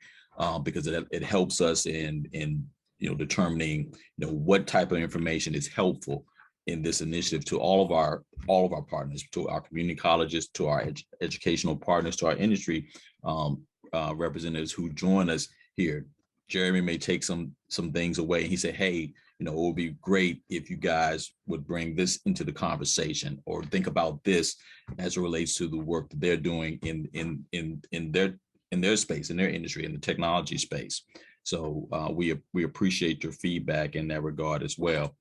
because it helps us in determining what type of information is helpful in this initiative to all of our partners, to our community colleges, to our educational partners, to our industry representatives who join us here. Jeremy may take some things away. He said, hey, it would be great if you guys would bring this into the conversation, or think about this as it relates to the work that they're doing in their space, in their industry, in the technology space. So we appreciate your feedback in that regard as well.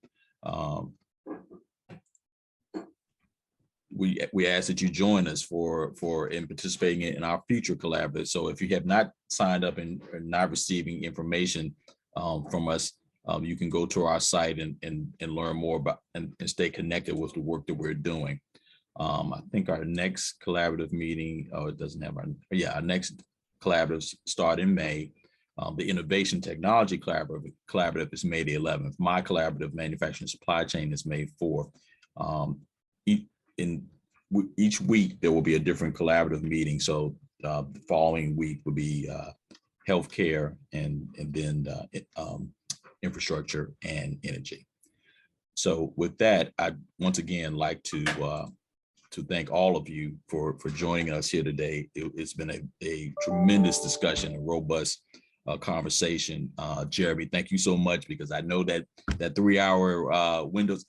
We ask that you join us in participating in our future collaborative. So if you have not signed up and are not receiving information from us, you can go to our site and learn more about and stay connected with the work that we're doing. I think our next collaborative meeting, it doesn't have our next collaboratives start in May. The Innovation Technology Collaborative is May the 11th. My collaborative, Manufacturing Supply Chain, is May 4th. Each week there will be a different collaborative meeting. So the following week will be healthcare and then infrastructure and energy. So with that, I'd once again like to thank all of you for joining us here today. It's been a tremendous discussion, a robust conversation. Jeremy, thank you so much, because I know that 3-hour windows.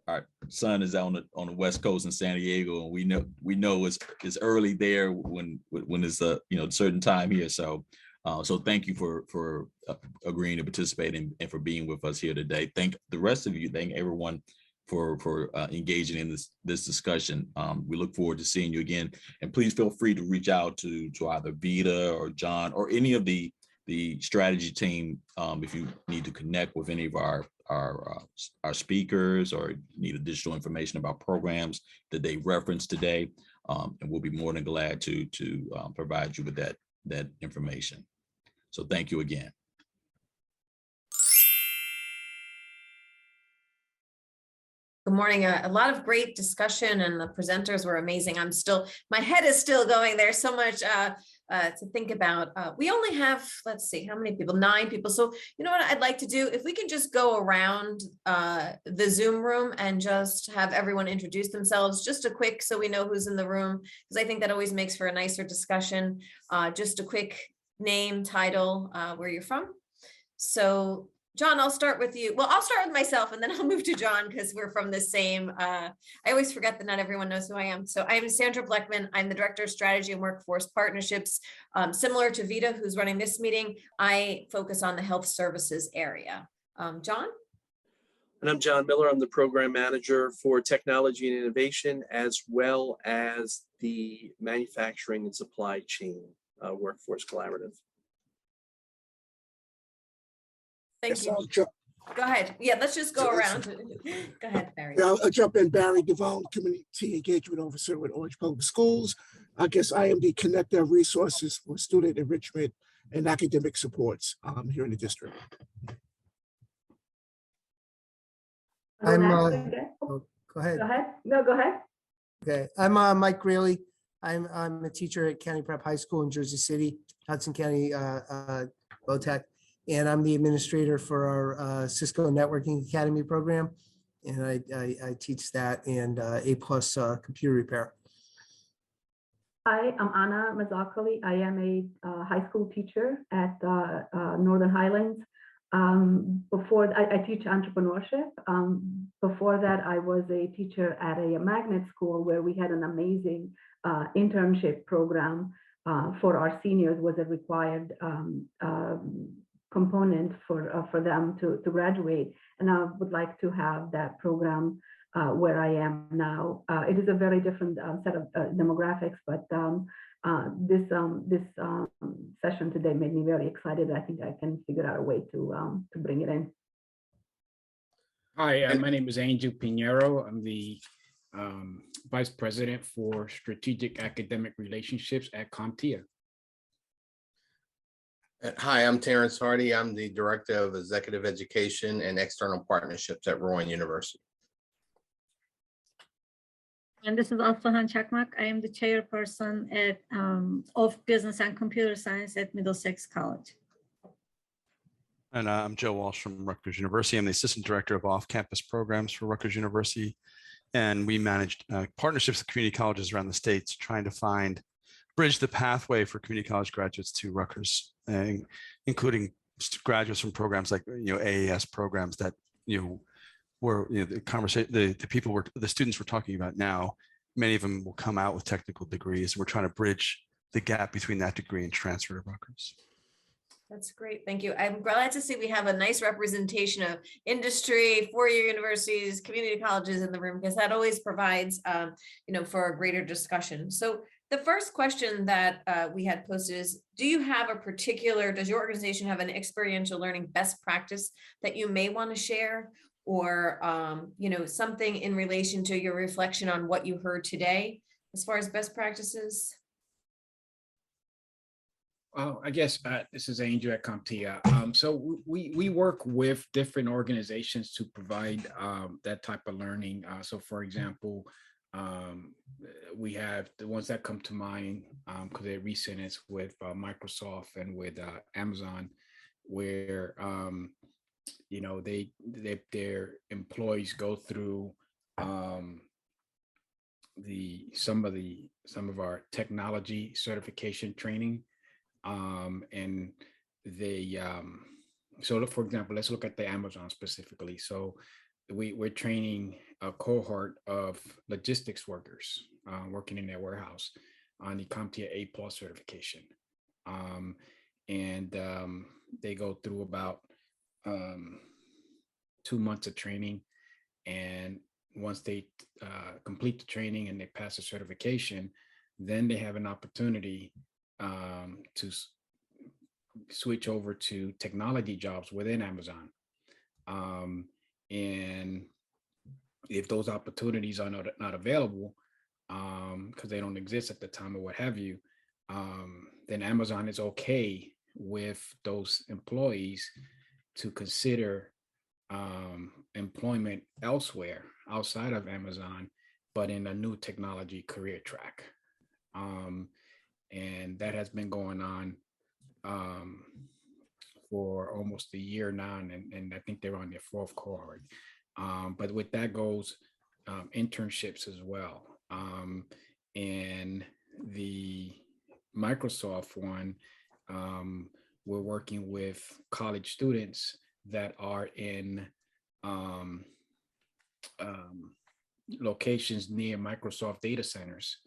Our son is on the West Coast in San Diego, and we know it's early there when it's a certain time here. So thank you for agreeing to participate and for being with us here today. Thank the rest of you. Thank everyone for engaging in this discussion. We look forward to seeing you again, and please feel free to reach out to either Vita or John or any of the strategy team if you need to connect with any of our speakers or need additional information about programs that they referenced today, and we'll be more than glad to provide you with that information. So thank you again. Good morning. A lot of great discussion, and the presenters were amazing. My head is still going. There's so much to think about. We only have, let's see, how many people? 9 people. So you know what I'd like to do? If we can just go around the Zoom room and just have everyone introduce themselves, just a quick, so we know who's in the room, because I think that always makes for a nicer discussion. Just a quick name, title, where you're from. So John, I'll start with you. Well, I'll start with myself and then I'll move to John, because we're from the same, I always forget that not everyone knows who I am. So I'm Sandra Bleckman. I'm the Director of Strategy and Workforce Partnerships. Similar to Vita, who's running this meeting, I focus on the health services area. John? And I'm John Miller. I'm the Program Manager for Technology and Innovation, as well as the Manufacturing and Supply Chain Workforce Collaborative. Thank you. Go ahead. Yeah, let's just go around. Go ahead, Barry. Yeah, I'll jump in. Barry Devone, Community Engagement Officer with Orange Public Schools. I guess I am the connector of resources for student enrichment and academic supports here in the district. Go ahead. Go ahead. No, go ahead. Okay, I'm Mike Greeley. I'm a teacher at County Prep High School in Jersey City, Hudson County BOTEC. And I'm the administrator for our Cisco Networking Academy program. And I teach that and A+ computer repair. Hi, I'm Anna Mazzocoli. I am a high school teacher at Northern Highlands. Before I teach entrepreneurship. Before that, I was a teacher at a magnet school where we had an amazing internship program for our seniors. Was a required component for them to graduate. And I would like to have that program where I am now. It is a very different set of demographics, but this session today made me very excited. I think I can figure out a way to bring it in. Hi, my name is Angel Pinheiro. I'm the Vice President for Strategic Academic Relationships at CompTIA. Hi, I'm Terrence Hardy. I'm the Director of Executive Education and External Partnerships at Rowan University. And this is Aslıhan Çakmak. I am the chairperson of Business and Computer Science at Middlesex College. And I'm Joe Walsh from Rutgers University. I'm the Assistant Director of Off-Campus Programs for Rutgers University. And we managed partnerships with community colleges around the states, trying to bridge the pathway for community college graduates to Rutgers, including graduates from programs like AAS programs that were the students we're talking about now. Many of them will come out with technical degrees. We're trying to bridge the gap between that degree and transfer to Rutgers. That's great. Thank you. I'm glad to see we have a nice representation of industry, four-year universities, community colleges in the room, because that always provides, for a greater discussion. So the first question that we had posted is, does your organization have an experiential learning best practice that you may want to share, or, something in relation to your reflection on what you heard today as far as best practices? Well, I guess this is Angel at CompTIA. So we work with different organizations to provide that type of learning. So for example, we have the ones that come to mind because they're recent. It's with Microsoft and with Amazon, where their employees go through some of our technology certification training. And they so for example, let's look at the Amazon specifically. So we're training a cohort of logistics workers working in their warehouse on the CompTIA A+ certification. And they go through about 2 months of training, and once they complete the training and they pass the certification, then they have an opportunity to switch over to technology jobs within Amazon. And if those opportunities are not available, because they don't exist at the time or what have you, then Amazon is okay with those employees to consider employment elsewhere outside of Amazon, but in a new technology career track. And that has been going on for almost a year now, and I think they're on their 4th cohort. But with that goes internships as well. And the Microsoft one, we're working with college students that are in locations near Microsoft data centers,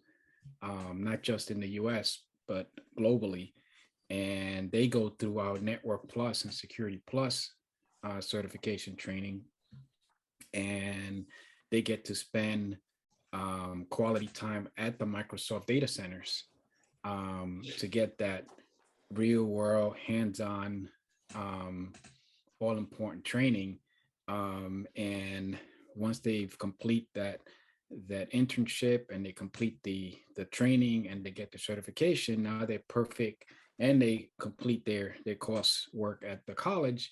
not just in the US, but globally. And they go through our Network Plus and Security Plus certification training. And they get to spend quality time at the Microsoft data centers to get that real world, hands-on, all important training. And once they've complete that internship and they complete the training and they get the certification, now they're perfect and they complete their coursework at the college,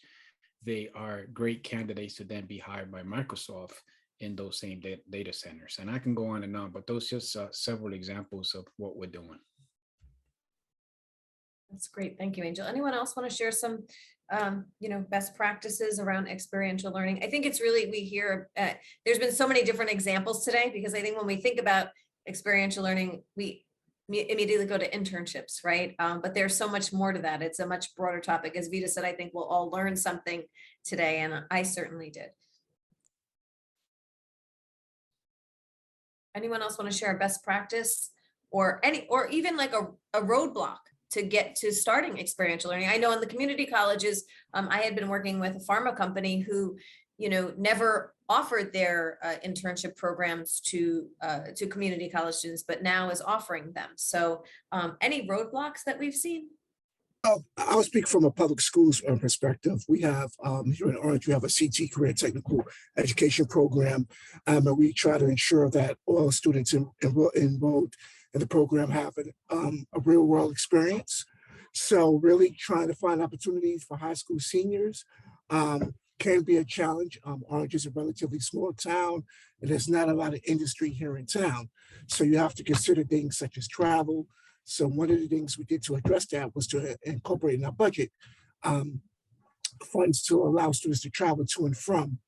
they are great candidates to then be hired by Microsoft in those same data centers. And I can go on and on, but those just several examples of what we're doing. That's great. Thank you, Angel. Anyone else want to share some, best practices around experiential learning? I think it's really, we hear, there's been so many different examples today, because I think when we think about experiential learning, we immediately go to internships, right? But there's so much more to that. It's a much broader topic. As Vita said, I think we'll all learn something today, and I certainly did. Anyone else want to share a best practice or even like a roadblock to get to starting experiential learning. I know in the community colleges, I had been working with a pharma company who, never offered their internship programs to community college students, but now is offering them. So any roadblocks that we've seen? I'll speak from a public schools perspective. We have here in Orange, we have a CT career technical education program, and we try to ensure that all students enrolled in the program have a real world experience. So really trying to find opportunities for high school seniors can be a challenge. Orange is a relatively small town, and there's not a lot of industry here in town. So you have to consider things such as travel. So one of the things we did to address that was to incorporate in our budget funds to allow students to travel to and from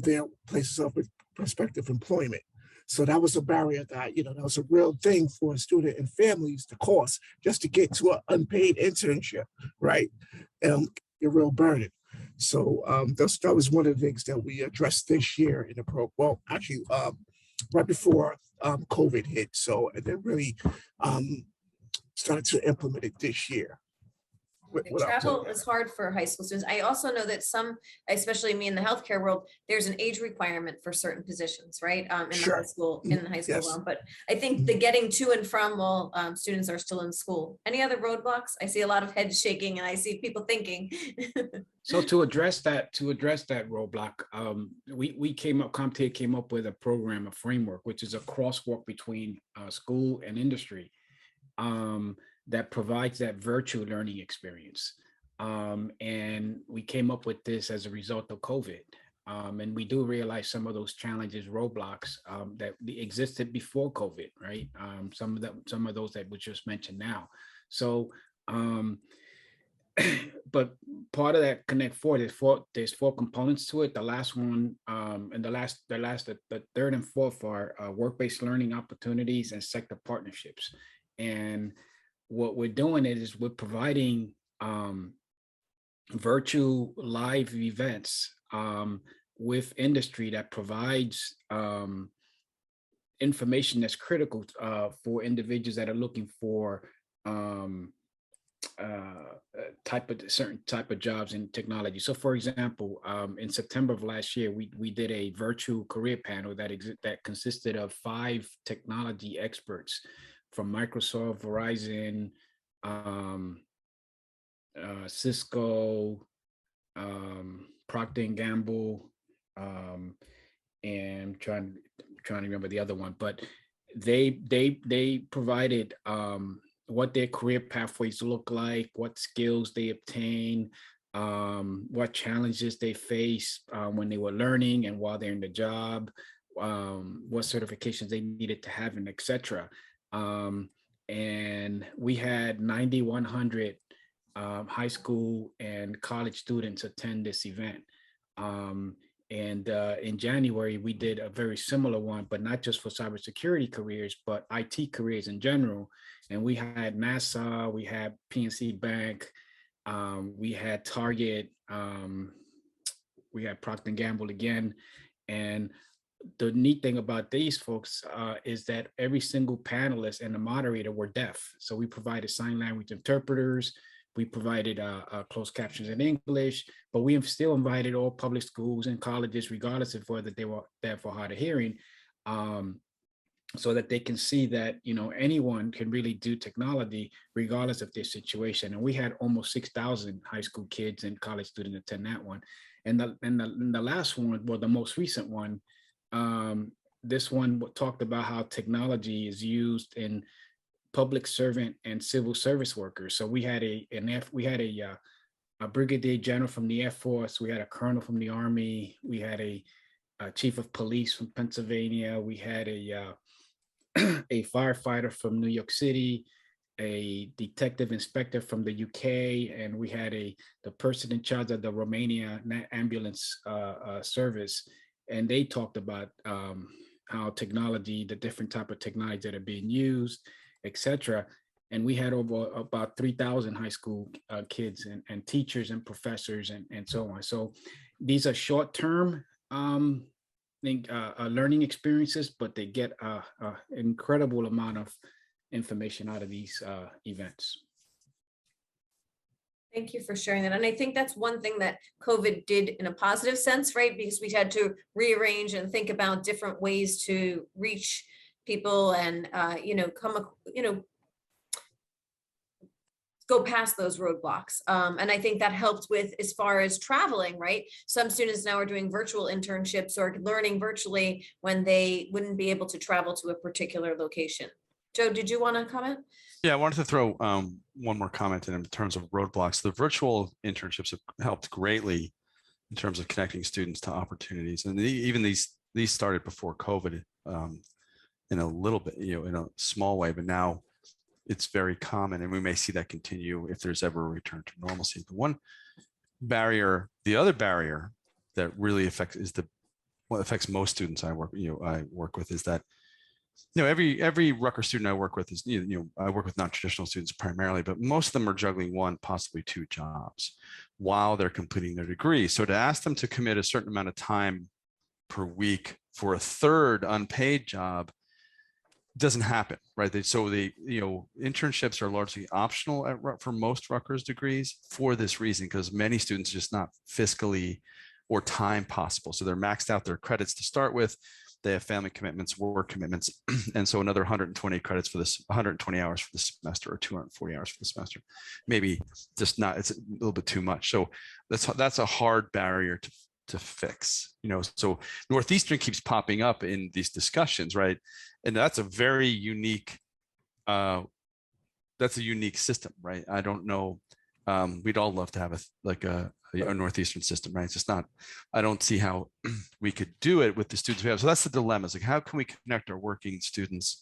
their places of prospective employment. So that was a barrier that, that was a real thing for a student and families, the cost just to get to an unpaid internship, right? A real burden. So that was one of the things that we addressed this year in the program. Well, actually, right before COVID hit. So, and then really started to implement it this year. Travel is hard for high school students. I also know that some, especially me in the healthcare world, there's an age requirement for certain positions, right? In the high school, realm. But I think the getting to and from while students are still in school. Any other roadblocks? I see a lot of heads shaking and I see people thinking. So to address that roadblock, CompTIA came up with a program, a framework, which is a crosswalk between school and industry. That provides that virtual learning experience. And we came up with this as a result of COVID. And we do realize some of those challenges, roadblocks that existed before COVID, right? Some of those that we just mentioned now. So, but part of that Connect Four, there's four components to it. The last one, and the third and fourth are work-based learning opportunities and sector partnerships. And what we're doing is we're providing virtual live events with industry that provides information that's critical for individuals that are looking for certain type of jobs in technology. So for example, in September of last year, we did a virtual career panel that consisted of 5 technology experts from Microsoft, Verizon, Cisco, Procter & Gamble, and trying to remember the other one, but they provided what their career pathways look like, what skills they obtain, what challenges they face when they were learning and while they're in the job, what certifications they needed to have, and etc. And we had 9,100 high school and college students attend this event. And in January, we did a very similar one, but not just for cybersecurity careers, but IT careers in general. And we had NASA, we had PNC Bank, we had Target, we had Procter & Gamble again. And the neat thing about these folks is that every single panelist and the moderator were deaf. So we provided sign language interpreters, we provided closed captions in English, but we have still invited all public schools and colleges, regardless of whether they were deaf or hard of hearing, so that they can see that anyone can really do technology regardless of their situation. And we had almost 6,000 high school kids and college students attend that one. And the last one, well, the most recent one, this one talked about how technology is used in public servant and civil service workers. So we had a brigadier general from the Air Force, we had a colonel from the Army, we had a chief of police from Pennsylvania, we had a firefighter from New York City, a detective inspector from the UK, and we had the person in charge of the Romania ambulance service. And they talked about how technology, the different type of technology that are being used, etc. And we had over about 3,000 high school kids and teachers and professors and so on. So these are short-term learning experiences, but they get an incredible amount of information out of these events. Thank you for sharing that. And I think that's one thing that COVID did in a positive sense, right? Because we had to rearrange and think about different ways to reach people and, go past those roadblocks. And I think that helped with as far as traveling, right? Some students now are doing virtual internships or learning virtually when they wouldn't be able to travel to a particular location. Joe, did you want to comment? Yeah, I wanted to throw one more comment in terms of roadblocks. The virtual internships have helped greatly in terms of connecting students to opportunities. And even these started before COVID in a little bit, in a small way, but now it's very common, and we may see that continue if there's ever a return to normalcy. But one barrier, the other barrier that really affects what affects most students I work with is that every Rutgers student I work with is I work with non-traditional students primarily, but most of them are juggling one, possibly two jobs while they're completing their degree. So to ask them to commit a certain amount of time per week for a third unpaid job doesn't happen, right? So the internships are largely optional for most Rutgers degrees for this reason, because many students are just not fiscally or time possible. So they're maxed out their credits to start with. They have family commitments, work commitments, and so another 120 credits for this, 120 hours for the semester, or 240 hours for the semester. Maybe just not. It's a little bit too much. So that's a hard barrier to fix. So Northeastern keeps popping up in these discussions, right? And that's a very unique. That's a unique system, right? I don't know. We'd all love to have a Northeastern system, right? It's just not. I don't see how we could do it with the students we have. So that's the dilemma. It's like, how can we connect our working students?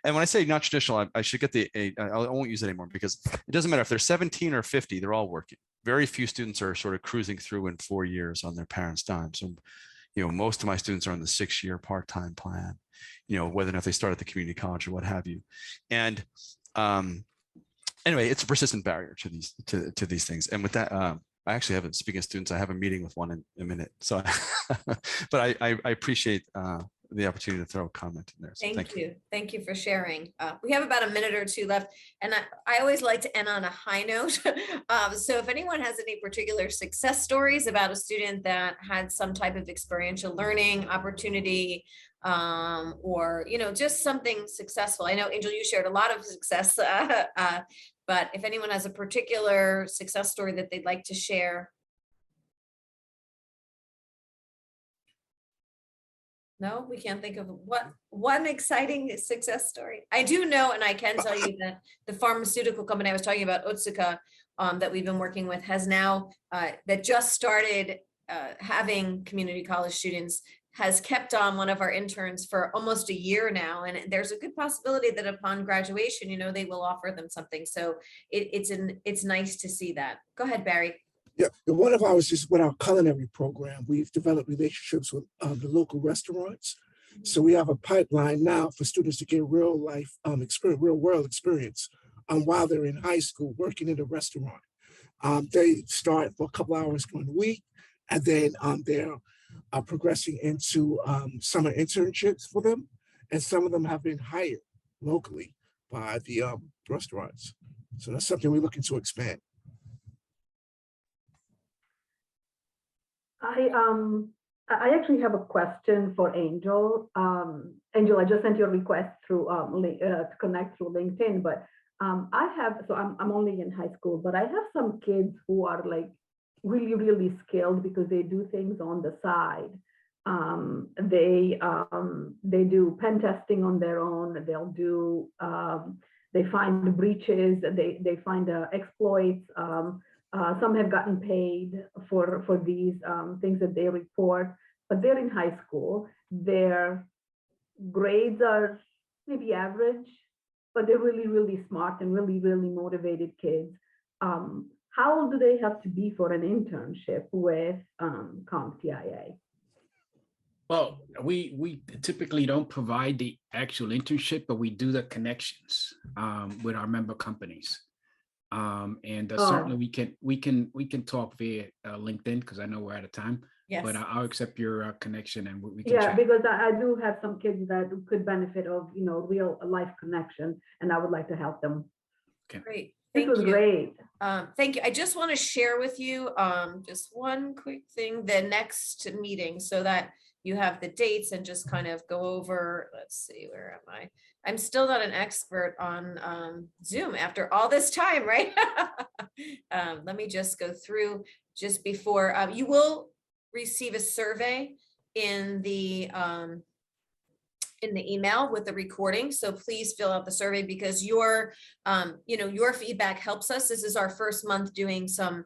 And when I say not traditional, I should get I won't use it anymore, because it doesn't matter if they're 17 or 50, they're all working. Very few students are sort of cruising through in 4 years on their parents' dime. So, most of my students are on the 6-year part-time plan, whether or not they start at the community college or what have you. And anyway, it's a persistent barrier to these things. And with that, I actually have, speaking of students, I have a meeting with one in a minute. So, but I appreciate the opportunity to throw a comment in there. So thank you. Thank you for sharing. We have about a minute or two left, and I always like to end on a high note. So if anyone has any particular success stories about a student that had some type of experiential learning opportunity, or just something successful. I know, Angel, you shared a lot of success, but if anyone has a particular success story that they'd like to share. No, we can't think of one exciting success story. I do know, and I can tell you that the pharmaceutical company I was talking about, Otsuka, that we've been working with, has now, that just started having community college students, has kept on one of our interns for almost a year now. And there's a good possibility that upon graduation, they will offer them something. So it's nice to see that. Go ahead, Barry. Yeah, and one of ours is with our culinary program. We've developed relationships with the local restaurants. So we have a pipeline now for students to get real life experience, real world experience while they're in high school working in a restaurant. They start for a couple hours during the week, and then they're progressing into summer internships for them. And some of them have been hired locally by the restaurants. So that's something we're looking to expand. I actually have a question for Angel. Angel, I just sent you a request through to connect through LinkedIn, but I'm only in high school, but I have some kids who are like really, really skilled because they do things on the side. They do pen testing on their own. They'll do, they find breaches, they find exploits. Some have gotten paid for these things that they report, but they're in high school. Their grades are maybe average, but they're really, really smart and really, really motivated kids. How old do they have to be for an internship with CompTIA? Well, we typically don't provide the actual internship, but we do the connections with our member companies. Certainly we can talk via LinkedIn, because I know we're out of time. Yes. But I'll accept your connection, and we can chat. Because I do have some kids that could benefit of real life connection, and I would like to help them. Okay. Great. This was great. Thank you. I just want to share with you just one quick thing, the next meeting, so that you have the dates and just kind of go over, let's see, where am I? I'm still not an expert on Zoom after all this time, right? Let me just go through just before. You will receive a survey in the email with the recording. So please fill out the survey, because your feedback helps us. This is our first month doing some,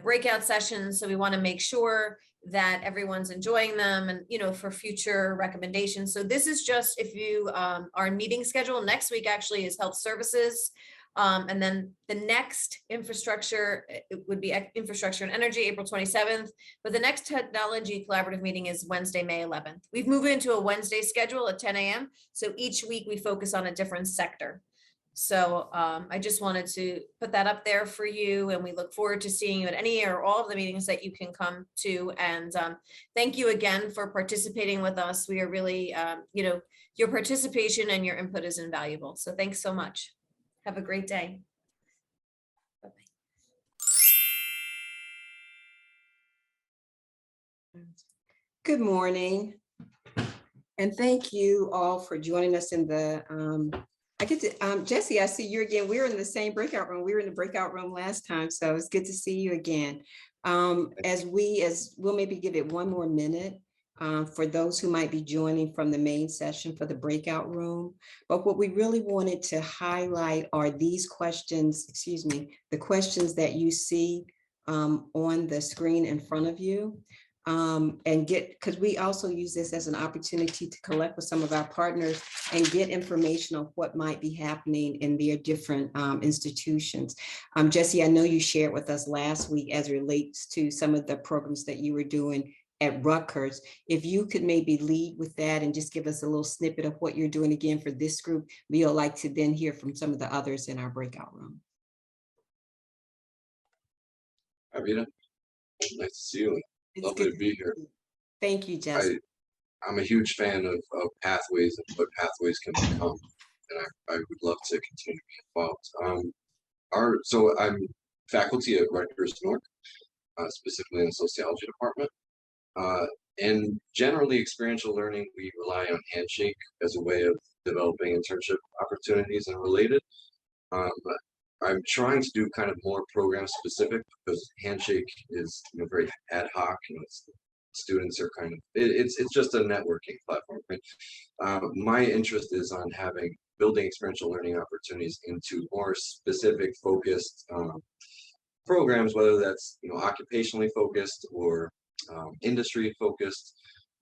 breakout sessions. So we want to make sure that everyone's enjoying them and, for future recommendations. So this is just if you are in meeting schedule. Next week actually is health services. And then the next infrastructure, it would be infrastructure and energy, April 27th. But the next technology collaborative meeting is Wednesday, May 11th. We've moved into a Wednesday schedule at 10 a.m. So each week we focus on a different sector. So I just wanted to put that up there for you. And we look forward to seeing you at any or all of the meetings that you can come to. And thank you again for participating with us. We are really, your participation and your input is invaluable. So thanks so much. Have a great day. Bye-bye. Good morning. And thank you all for joining us in the, Jesse, I see you again. We were in the same breakout room. We were in the breakout room last time, so it's good to see you again. As we'll maybe give it one more minute for those who might be joining from the main session for the breakout room. But what we really wanted to highlight are these questions, the questions that you see on the screen in front of you. Because we also use this as an opportunity to collect with some of our partners and get information on what might be happening in their different institutions. Jesse, I know you shared with us last week as it relates to some of the programs that you were doing at Rutgers. If you could maybe lead with that and just give us a little snippet of what you're doing again for this group, we'll like to then hear from some of the others in our breakout room. Hi, Rita. Nice to see you. Lovely to be here. Thank you, Jesse. I'm a huge fan of pathways and what pathways can become, and I would love to continue to be involved. So I'm faculty at Rutgers North, specifically in the sociology department. And generally, experiential learning, we rely on Handshake as a way of developing internship opportunities and related. I'm trying to do kind of more program specific, because Handshake is very ad hoc, and students are kind of, it's just a networking platform. Right? My interest is on building experiential learning opportunities into more specific focused programs, whether that's occupationally focused or industry focused,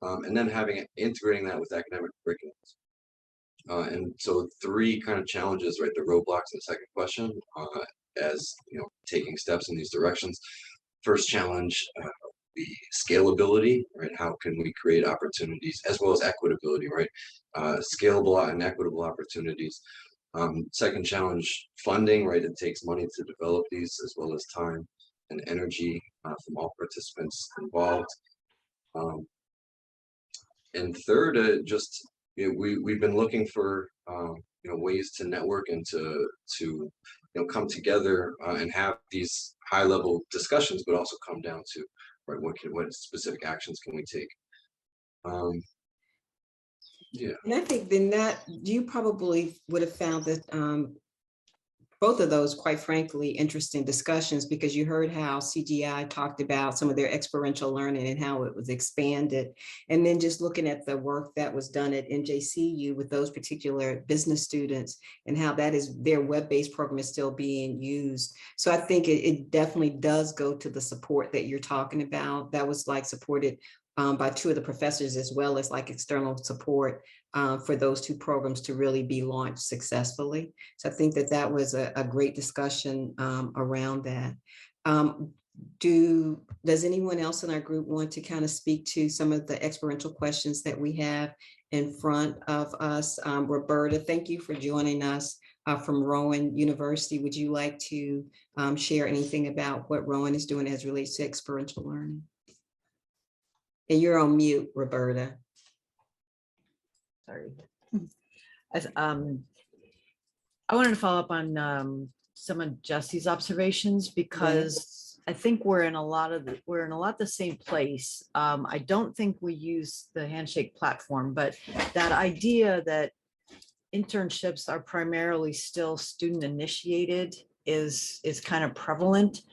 and then integrating that with academic curriculums. And so 3 kind of challenges, right? The roadblocks in the second question, as taking steps in these directions. First challenge, the scalability, right? How can we create opportunities, as well as equitability, right? Scalable and equitable opportunities. Second challenge, funding, right? It takes money to develop these, as well as time and energy from all participants involved. And third, we've been looking for ways to network and to come together and have these high-level discussions, but also come down to what specific actions can we take. Yeah. And I think then that you probably would have found that both of those, quite frankly, interesting discussions, because you heard how CGI talked about some of their experiential learning and how it was expanded. And then just looking at the work that was done at NJCU with those particular business students and how that is their web-based program is still being used. So I think it definitely does go to the support that you're talking about. That was supported by 2 of the professors, as well as external support for those 2 programs to really be launched successfully. So I think that was a great discussion around that. Does anyone else in our group want to kind of speak to some of the experiential questions that we have in front of us? Roberta, thank you for joining us from Rowan University. Would you like to share anything about what Rowan is doing as relates to experiential learning? And you're on mute, Roberta. Sorry. I wanted to follow up on some of Jesse's observations because I think we're in a lot the same place. I don't think we use the handshake platform, but that idea that internships are primarily still student initiated is kind of prevalent.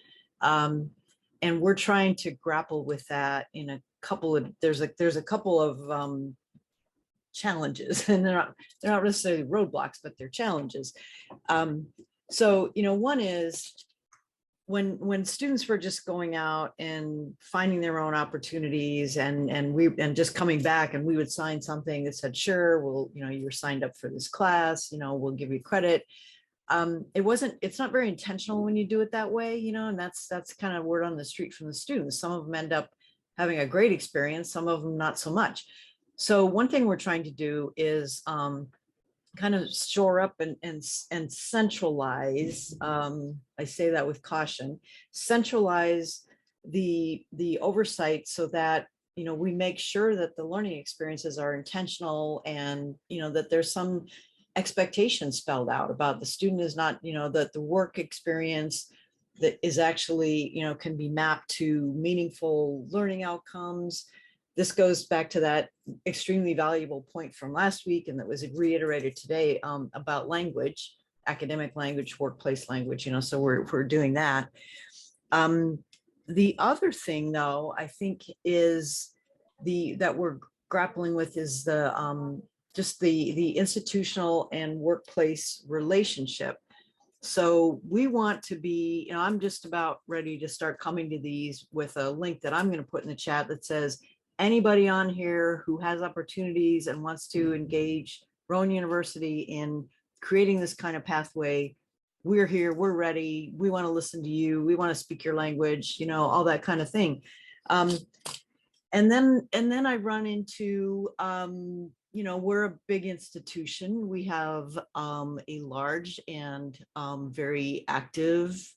And we're trying to grapple with that in a couple of, there's a couple of challenges, and they're not necessarily roadblocks, but they're challenges. So, one is when students were just going out and finding their own opportunities and just coming back, and we would sign something that said, sure, well, you're signed up for this class, we'll give you credit. It's not very intentional when you do it that way, and that's kind of word on the street from the students. Some of them end up having a great experience, some of them not so much. So one thing we're trying to do is kind of shore up and centralize, I say that with caution, centralize the oversight so that we make sure that the learning experiences are intentional, and that there's some expectations spelled out about the student is not, that the work experience that is actually, can be mapped to meaningful learning outcomes. This goes back to that extremely valuable point from last week, and that was reiterated today about language, academic language, workplace language, so we're doing that. The other thing though, I think is that we're grappling with is the just the institutional and workplace relationship. So we want to be, I'm just about ready to start coming to these with a link that I'm going to put in the chat that says, anybody on here who has opportunities and wants to engage Rowan University in creating this kind of pathway, we're here, we're ready, we want to listen to you, we want to speak your language, all that kind of thing. And then I run into, we're a big institution. We have a large and very active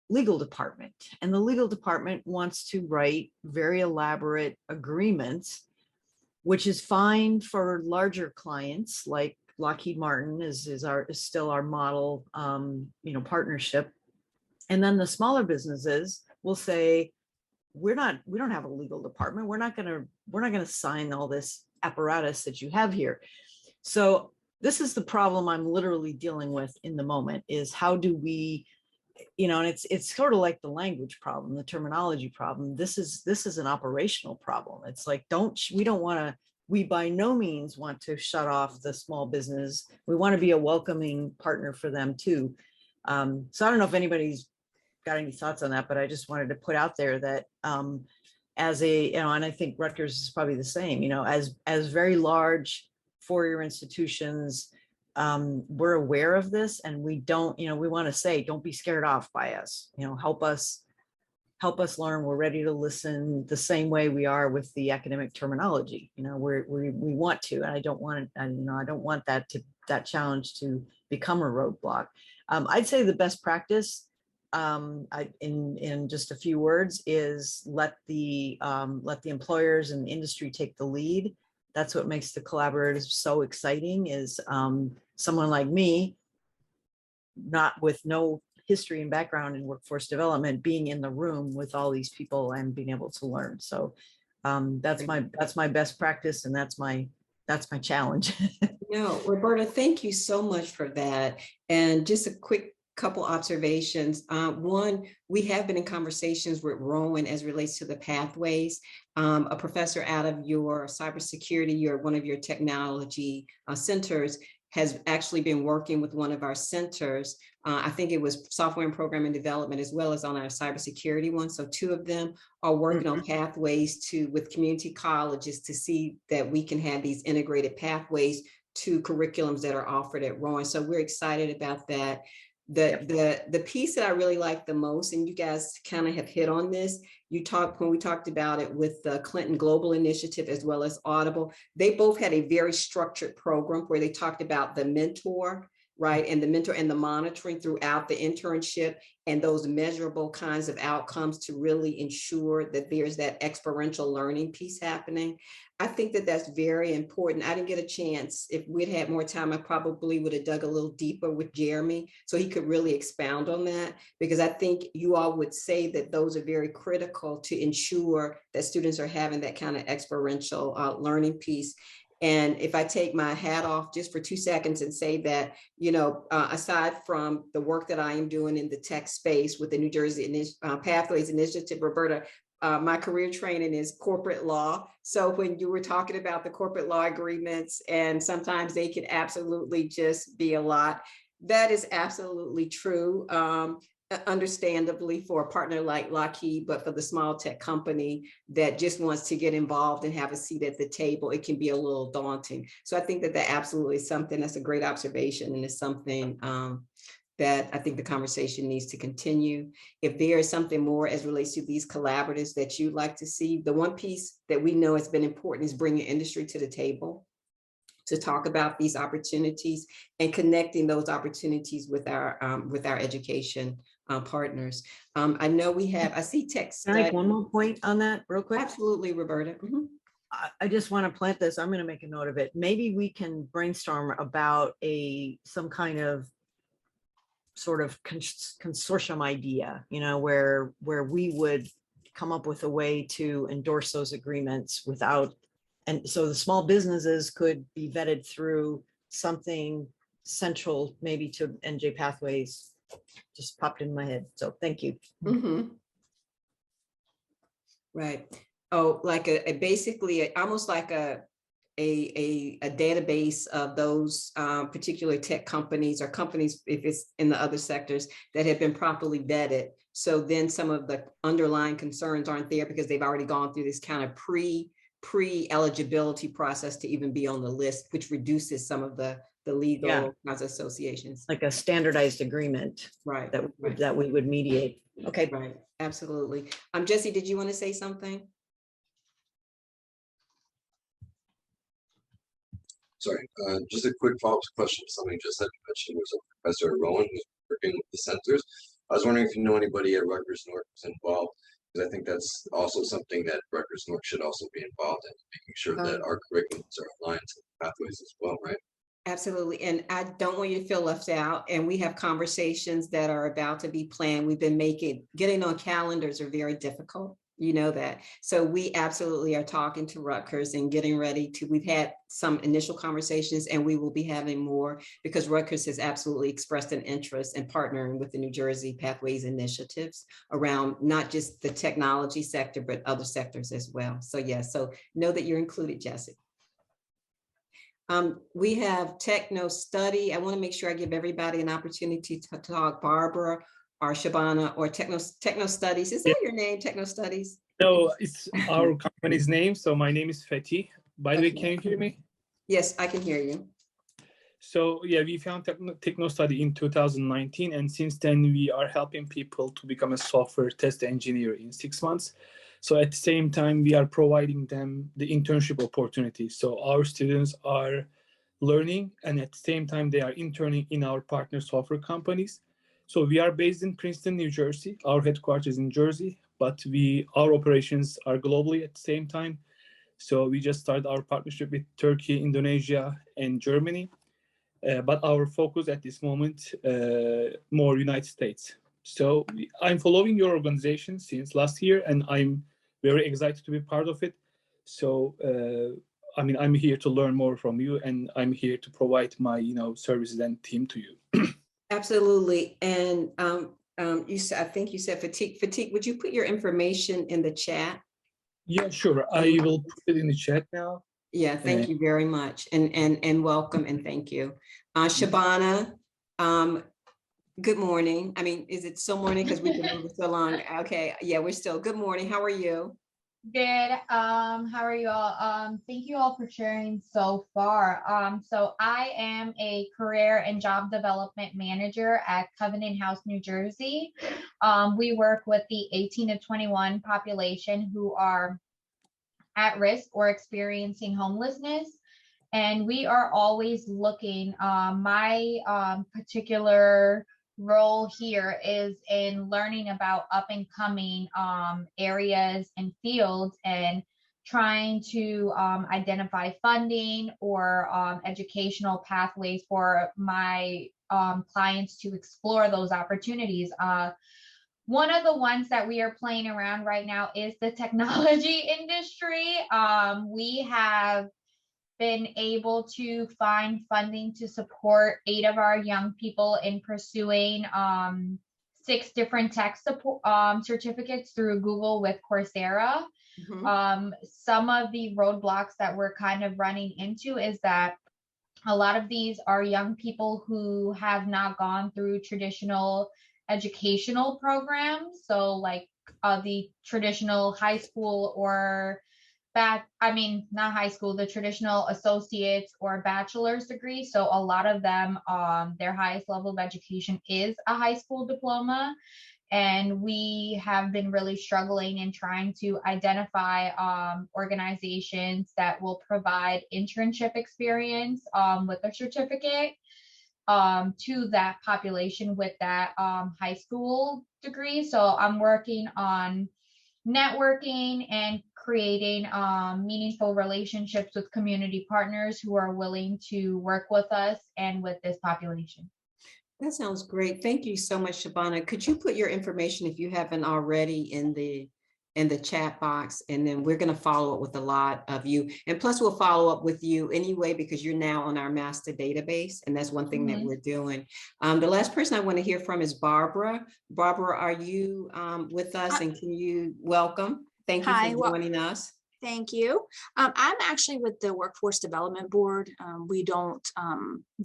legal department, and the legal department wants to write very elaborate agreements, which is fine for larger clients like Lockheed Martin is still our model, partnership. And then the smaller businesses will say, we don't have a legal department. We're not going to sign all this apparatus that you have here. So this is the problem I'm literally dealing with in the moment, is how do we, and it's sort of like the language problem, the terminology problem. This is an operational problem. It's like, we by no means want to shut off the small business. We want to be a welcoming partner for them too. So I don't know if anybody's got any thoughts on that, but I just wanted to put out there that as a, and I think Rutgers is probably the same, as very large four-year institutions, we're aware of this, and we don't, we want to say, don't be scared off by us, help us learn. We're ready to listen the same way we are with the academic terminology. We want to, and I don't want that challenge to become a roadblock. I'd say the best practice, in just a few words, is let the employers and the industry take the lead. That's what makes the collaborators so exciting, is someone like me, not with no history and background in workforce development, being in the room with all these people and being able to learn. So that's my best practice, and that's my challenge. No, Roberta, thank you so much for that. And just a quick couple observations. One, we have been in conversations with Rowan as relates to the pathways. A professor out of your cybersecurity, one of your technology centers, has actually been working with one of our centers. I think it was software and programming development, as well as on our cybersecurity one. So two of them are working on pathways with community colleges to see that we can have these integrated pathways to curriculums that are offered at Rowan. So we're excited about that. The piece that I really like the most, and you guys kind of have hit on this, when we talked about it with the Clinton Global Initiative as well as Audible, they both had a very structured program where they talked about the mentor right? And the mentor and the monitoring throughout the internship and those measurable kinds of outcomes to really ensure that there's that experiential learning piece happening. I think that that's very important. I didn't get a chance. If we'd had more time, I probably would have dug a little deeper with Jeremy so he could really expound on that, because I think you all would say that those are very critical to ensure that students are having that kind of experiential learning piece. And if I take my hat off just for 2 seconds and say that, you know, aside from the work that I am doing in the tech space with the New Jersey Pathways Initiative, Roberta, my career training is corporate law. So when you were talking about the corporate law agreements, and sometimes they can absolutely just be a lot, that is absolutely true. Understandably for a partner like Lockheed, but for the small tech company that just wants to get involved and have a seat at the table, it can be a little daunting. So I think that that absolutely is something that's a great observation, and it's something that I think the conversation needs to continue. If there is something more as relates to these collaboratives that you'd like to see, the one piece that we know has been important is bringing industry to the table to talk about these opportunities and connecting those opportunities with our education partners. I know we have, I see text. Can I make one more point on that real quick? Absolutely, Roberta. I just want to plant this. I'm going to make a note of it. Maybe we can brainstorm about some kind of sort of consortium idea, you know, where we would come up with a way to endorse those agreements without, and so the small businesses could be vetted through something central, maybe to NJ Pathways. Just popped in my head. So thank you. Right. Oh, like basically almost like a database of those particular tech companies or companies, if it's in the other sectors, that have been properly vetted. So then some of the underlying concerns aren't there because they've already gone through this kind of pre-eligibility process to even be on the list, which reduces some of the legal kinds of associations. Like a standardized agreement, right? That we would mediate. Okay. Right. Absolutely. Jesse, did you want to say something? Sorry, just a quick follow-up question to something just that you mentioned. Was Professor Rowan who's working with the centers. I was wondering if you know anybody at Rutgers North who's involved, because I think that's also something that Rutgers North should also be involved in, making sure that our curriculums are aligned to the pathways as well, right? Absolutely. And I don't want you to feel left out. And we have conversations that are about to be planned. We've been getting on calendars are very difficult. You know that. So we absolutely are talking to Rutgers and getting ready to, we've had some initial conversations and we will be having more because Rutgers has absolutely expressed an interest in partnering with the New Jersey Pathways initiatives around not just the technology sector, but other sectors as well. So yes, so know that you're included, Jesse. We have Techno Study. I want to make sure I give everybody an opportunity to talk. Barbara or Shabana or Techno Studies. Is that your name, Techno Studies? No, it's our company's name. So my name is Fethi. By the way, can you hear me? Yes, I can hear you. So yeah, we found Techno Study in 2019. And since then, we are helping people to become a software test engineer in 6 months. So at the same time, we are providing them the internship opportunities. So our students are learning and at the same time, they are interning in our partner software companies. So we are based in Princeton, New Jersey. Our headquarters is in Jersey, but our operations are globally at the same time. So we just started our partnership with Turkey, Indonesia, and Germany. But our focus at this moment, more United States. So I'm following your organization since last year, and I'm very excited to be part of it. So, I mean, I'm here to learn more from you, and I'm here to provide my, services and team to you. Absolutely. And I think you said Fatigue, would you put your information in the chat? Yeah, sure. I will put it in the chat now. Yeah, thank you very much. And welcome and thank you. Shabana, good morning. I mean, is it still morning? Because we've been moving so long. Okay, yeah, we're still. Good morning. How are you? Good. How are you all? Thank you all for sharing so far. So I am a career and job development manager at Covenant House, New Jersey. We work with the 18 to 21 population who are at risk or experiencing homelessness. And we are always looking. My particular role here is in learning about up and coming areas and fields and trying to identify funding or educational pathways for my clients to explore those opportunities. One of the ones that we are playing around right now is the technology industry. We have been able to find funding to support 8 of our young people in pursuing 6 different tech support certificates through Google with Coursera. Some of the roadblocks that we're kind of running into is that a lot of these are young people who have not gone through traditional educational programs. So like the traditional high school or not high school, the traditional associate's or bachelor's degree. So a lot of them, their highest level of education is a high school diploma. And we have been really struggling in trying to identify organizations that will provide internship experience with a certificate to that population with that high school degree. So I'm working on networking and creating meaningful relationships with community partners who are willing to work with us and with this population. That sounds great. Thank you so much, Shabana. Could you put your information, if you haven't already, in the chat box, and then we're going to follow up with a lot of you. And plus we'll follow up with you anyway, because you're now on our master database. And that's one thing that we're doing. The last person I want to hear from is Barbara. Barbara, are you with us, and can you welcome? Thank you for joining us. Thank you. I'm actually with the Workforce Development Board. We don't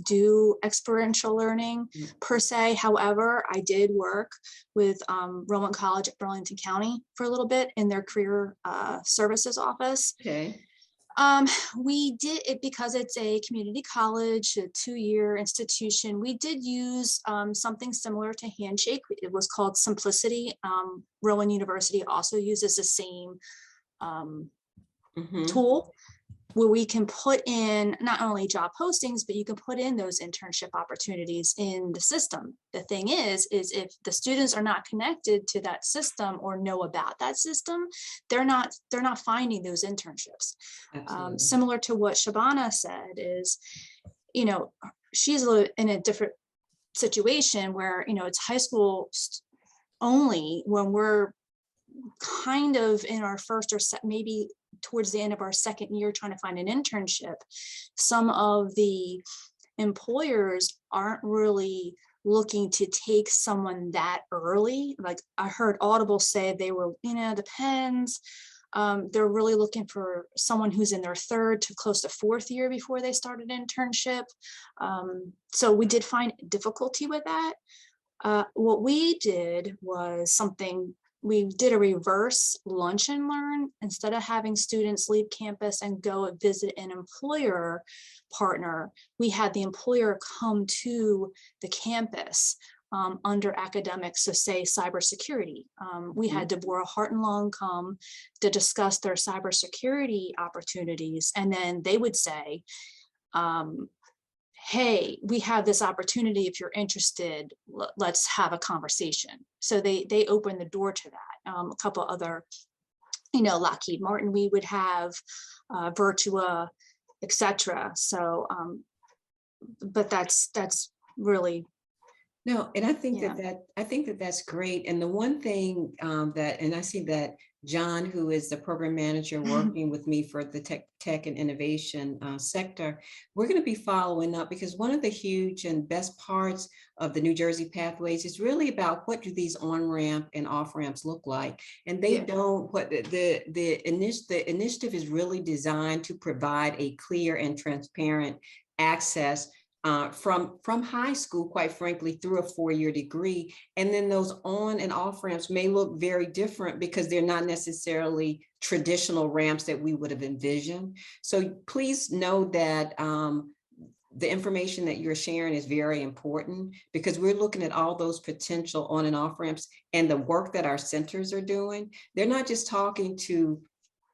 do experiential learning per se. However, I did work with Rowan College at Burlington County for a little bit in their career services office. Okay. We did it because it's a community college, a 2-year institution. We did use something similar to Handshake. It was called Simplicity. Rowan University also uses the same tool where we can put in not only job postings, but you can put in those internship opportunities in the system. The thing is if the students are not connected to that system or know about that system, they're not finding those internships. Similar to what Shabana said is, she's in a different situation where, it's high school only when we're kind of in our first or maybe towards the end of our second year trying to find an internship. Some of the employers aren't really looking to take someone that early. Like I heard Audible say they were, depends. They're really looking for someone who's in their 3rd to close to 4th year before they start an internship. So we did find difficulty with that. What we did was we did a reverse lunch and learn. Instead of having students leave campus and go visit an employer partner, we had the employer come to the campus under academics, so say cybersecurity. We had Deborah Hart and Long come to discuss their cybersecurity opportunities, and then they would say, hey, we have this opportunity. If you're interested, let's have a conversation. So they opened the door to that. A couple other, Lockheed Martin, we would have Virtua, etc. So, but that's really. No, and I think that's great. And the one thing and I see that John, who is the program manager working with me for the tech and innovation sector, we're going to be following up, because one of the huge and best parts of the New Jersey pathways is really about what do these on-ramp and off-ramps look like. And they don't, what the initiative is really designed to provide a clear and transparent access from high school, quite frankly, through a 4-year degree. And then those on and off ramps may look very different because they're not necessarily traditional ramps that we would have envisioned. So please know that the information that you're sharing is very important, because we're looking at all those potential on and off ramps and the work that our centers are doing. They're not just talking to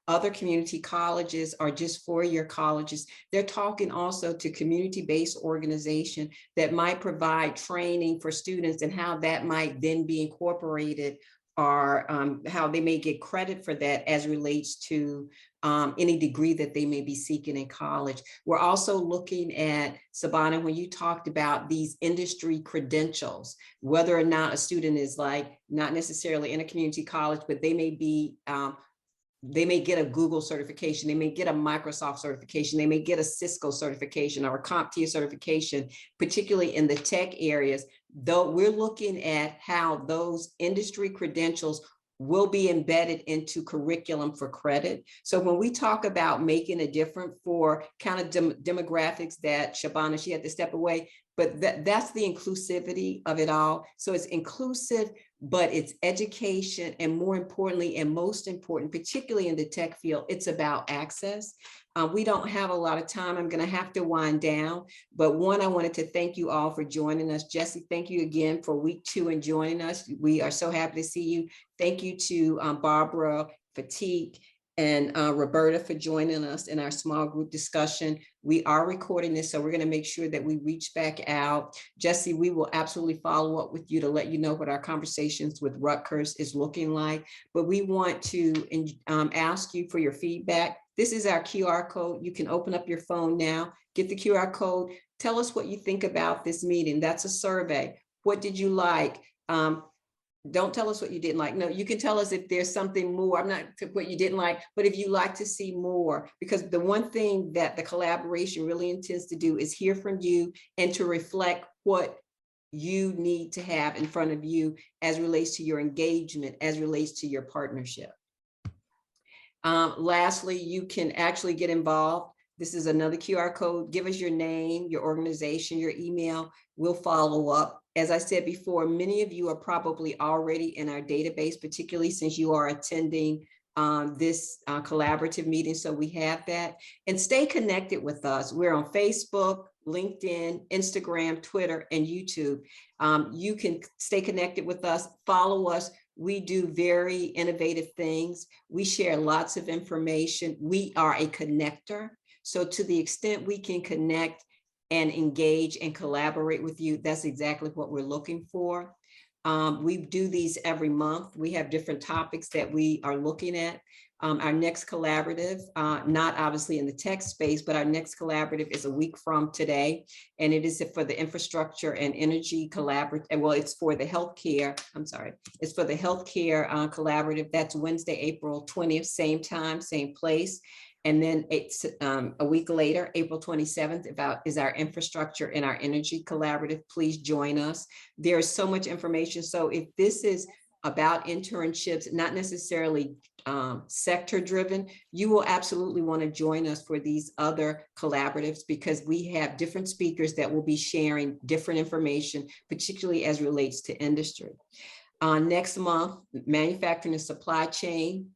other community colleges or just four-year colleges. They're talking also to community-based organization that might provide training for students and how that might then be incorporated, or how they may get credit for that as relates to any degree that they may be seeking in college. We're also looking at, Sabana, when you talked about these industry credentials, whether or not a student is like not necessarily in a community college, but they may be they may get a Google certification, they may get a Microsoft certification, they may get a Cisco certification or a CompTIA certification, particularly in the tech areas. Though we're looking at how those industry credentials will be embedded into curriculum for credit. So when we talk about making a difference for kind of demographics that Shabana, she had to step away, but that's the inclusivity of it all. So it's inclusive, but it's education, and more importantly, and most important, particularly in the tech field, it's about access. We don't have a lot of time. I'm going to have to wind down, but one, I wanted to thank you all for joining us. Jesse, thank you again for week 2 and joining us. We are so happy to see you. Thank you to Barbara, Fatigue, and Roberta for joining us in our small group discussion. We are recording this, so we're going to make sure that we reach back out. Jesse, we will absolutely follow up with you to let you know what our conversations with Rutgers is looking like. But we want to ask you for your feedback. This is our QR code. You can open up your phone now, get the QR code. Tell us what you think about this meeting. That's a survey. What did you like? Don't tell us what you didn't like. No, you can tell us if there's something more. I'm not to what you didn't like, but if you like to see more, because the one thing that the collaboration really intends to do is hear from you and to reflect what you need to have in front of you as relates to your engagement, as relates to your partnership. Lastly, you can actually get involved. This is another QR code. Give us your name, your organization, your email. We'll follow up. As I said before, many of you are probably already in our database, particularly since you are attending this collaborative meeting. So we have that. And stay connected with us. We're on Facebook, LinkedIn, Instagram, Twitter, and YouTube. You can stay connected with us, follow us. We do very innovative things. We share lots of information. We are a connector. So to the extent we can connect and engage and collaborate with you, that's exactly what we're looking for. We do these every month. We have different topics that we are looking at. Our next collaborative, not obviously in the tech space, but our next collaborative is a week from today. And it is for the infrastructure and energy collaborative. Well, it's for the healthcare. I'm sorry. It's for the healthcare collaborative. That's Wednesday, April 20th, same time, same place. And then it's a week later, April 27th, is our infrastructure and our energy collaborative. Please join us. There's so much information. So if this is about internships, not necessarily sector driven, you will absolutely want to join us for these other collaboratives, because we have different speakers that will be sharing different information, particularly as relates to industry. Next month, manufacturing and supply chain.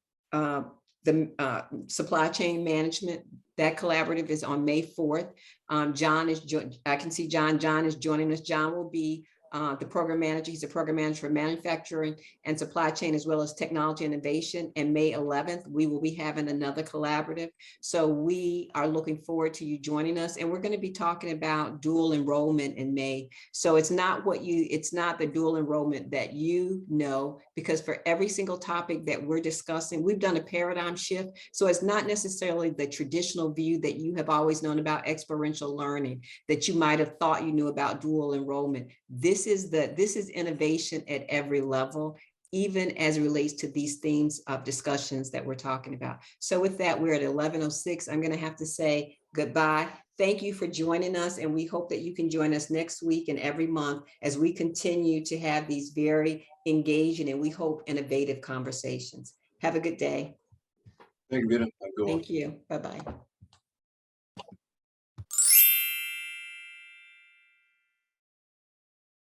The supply chain management, that collaborative is on May 4th. I can see John is joining us. John will be the program manager. He's a program manager for manufacturing and supply chain, as well as technology innovation. And May 11th, we will be having another collaborative. So we are looking forward to you joining us. And we're going to be talking about dual enrollment in May. So it's not the dual enrollment that you know, because for every single topic that we're discussing, we've done a paradigm shift. So it's not necessarily the traditional view that you have always known about experiential learning, that you might have thought you knew about dual enrollment. This is innovation at every level, even as it relates to these themes of discussions that we're talking about. So with that, we're at 11:06. I'm going to have to say goodbye. Thank you for joining us, and we hope that you can join us next week and every month as we continue to have these very engaging and we hope innovative conversations. Have a good day. Thank you, Vida. Have a good one. Thank you. Bye-bye.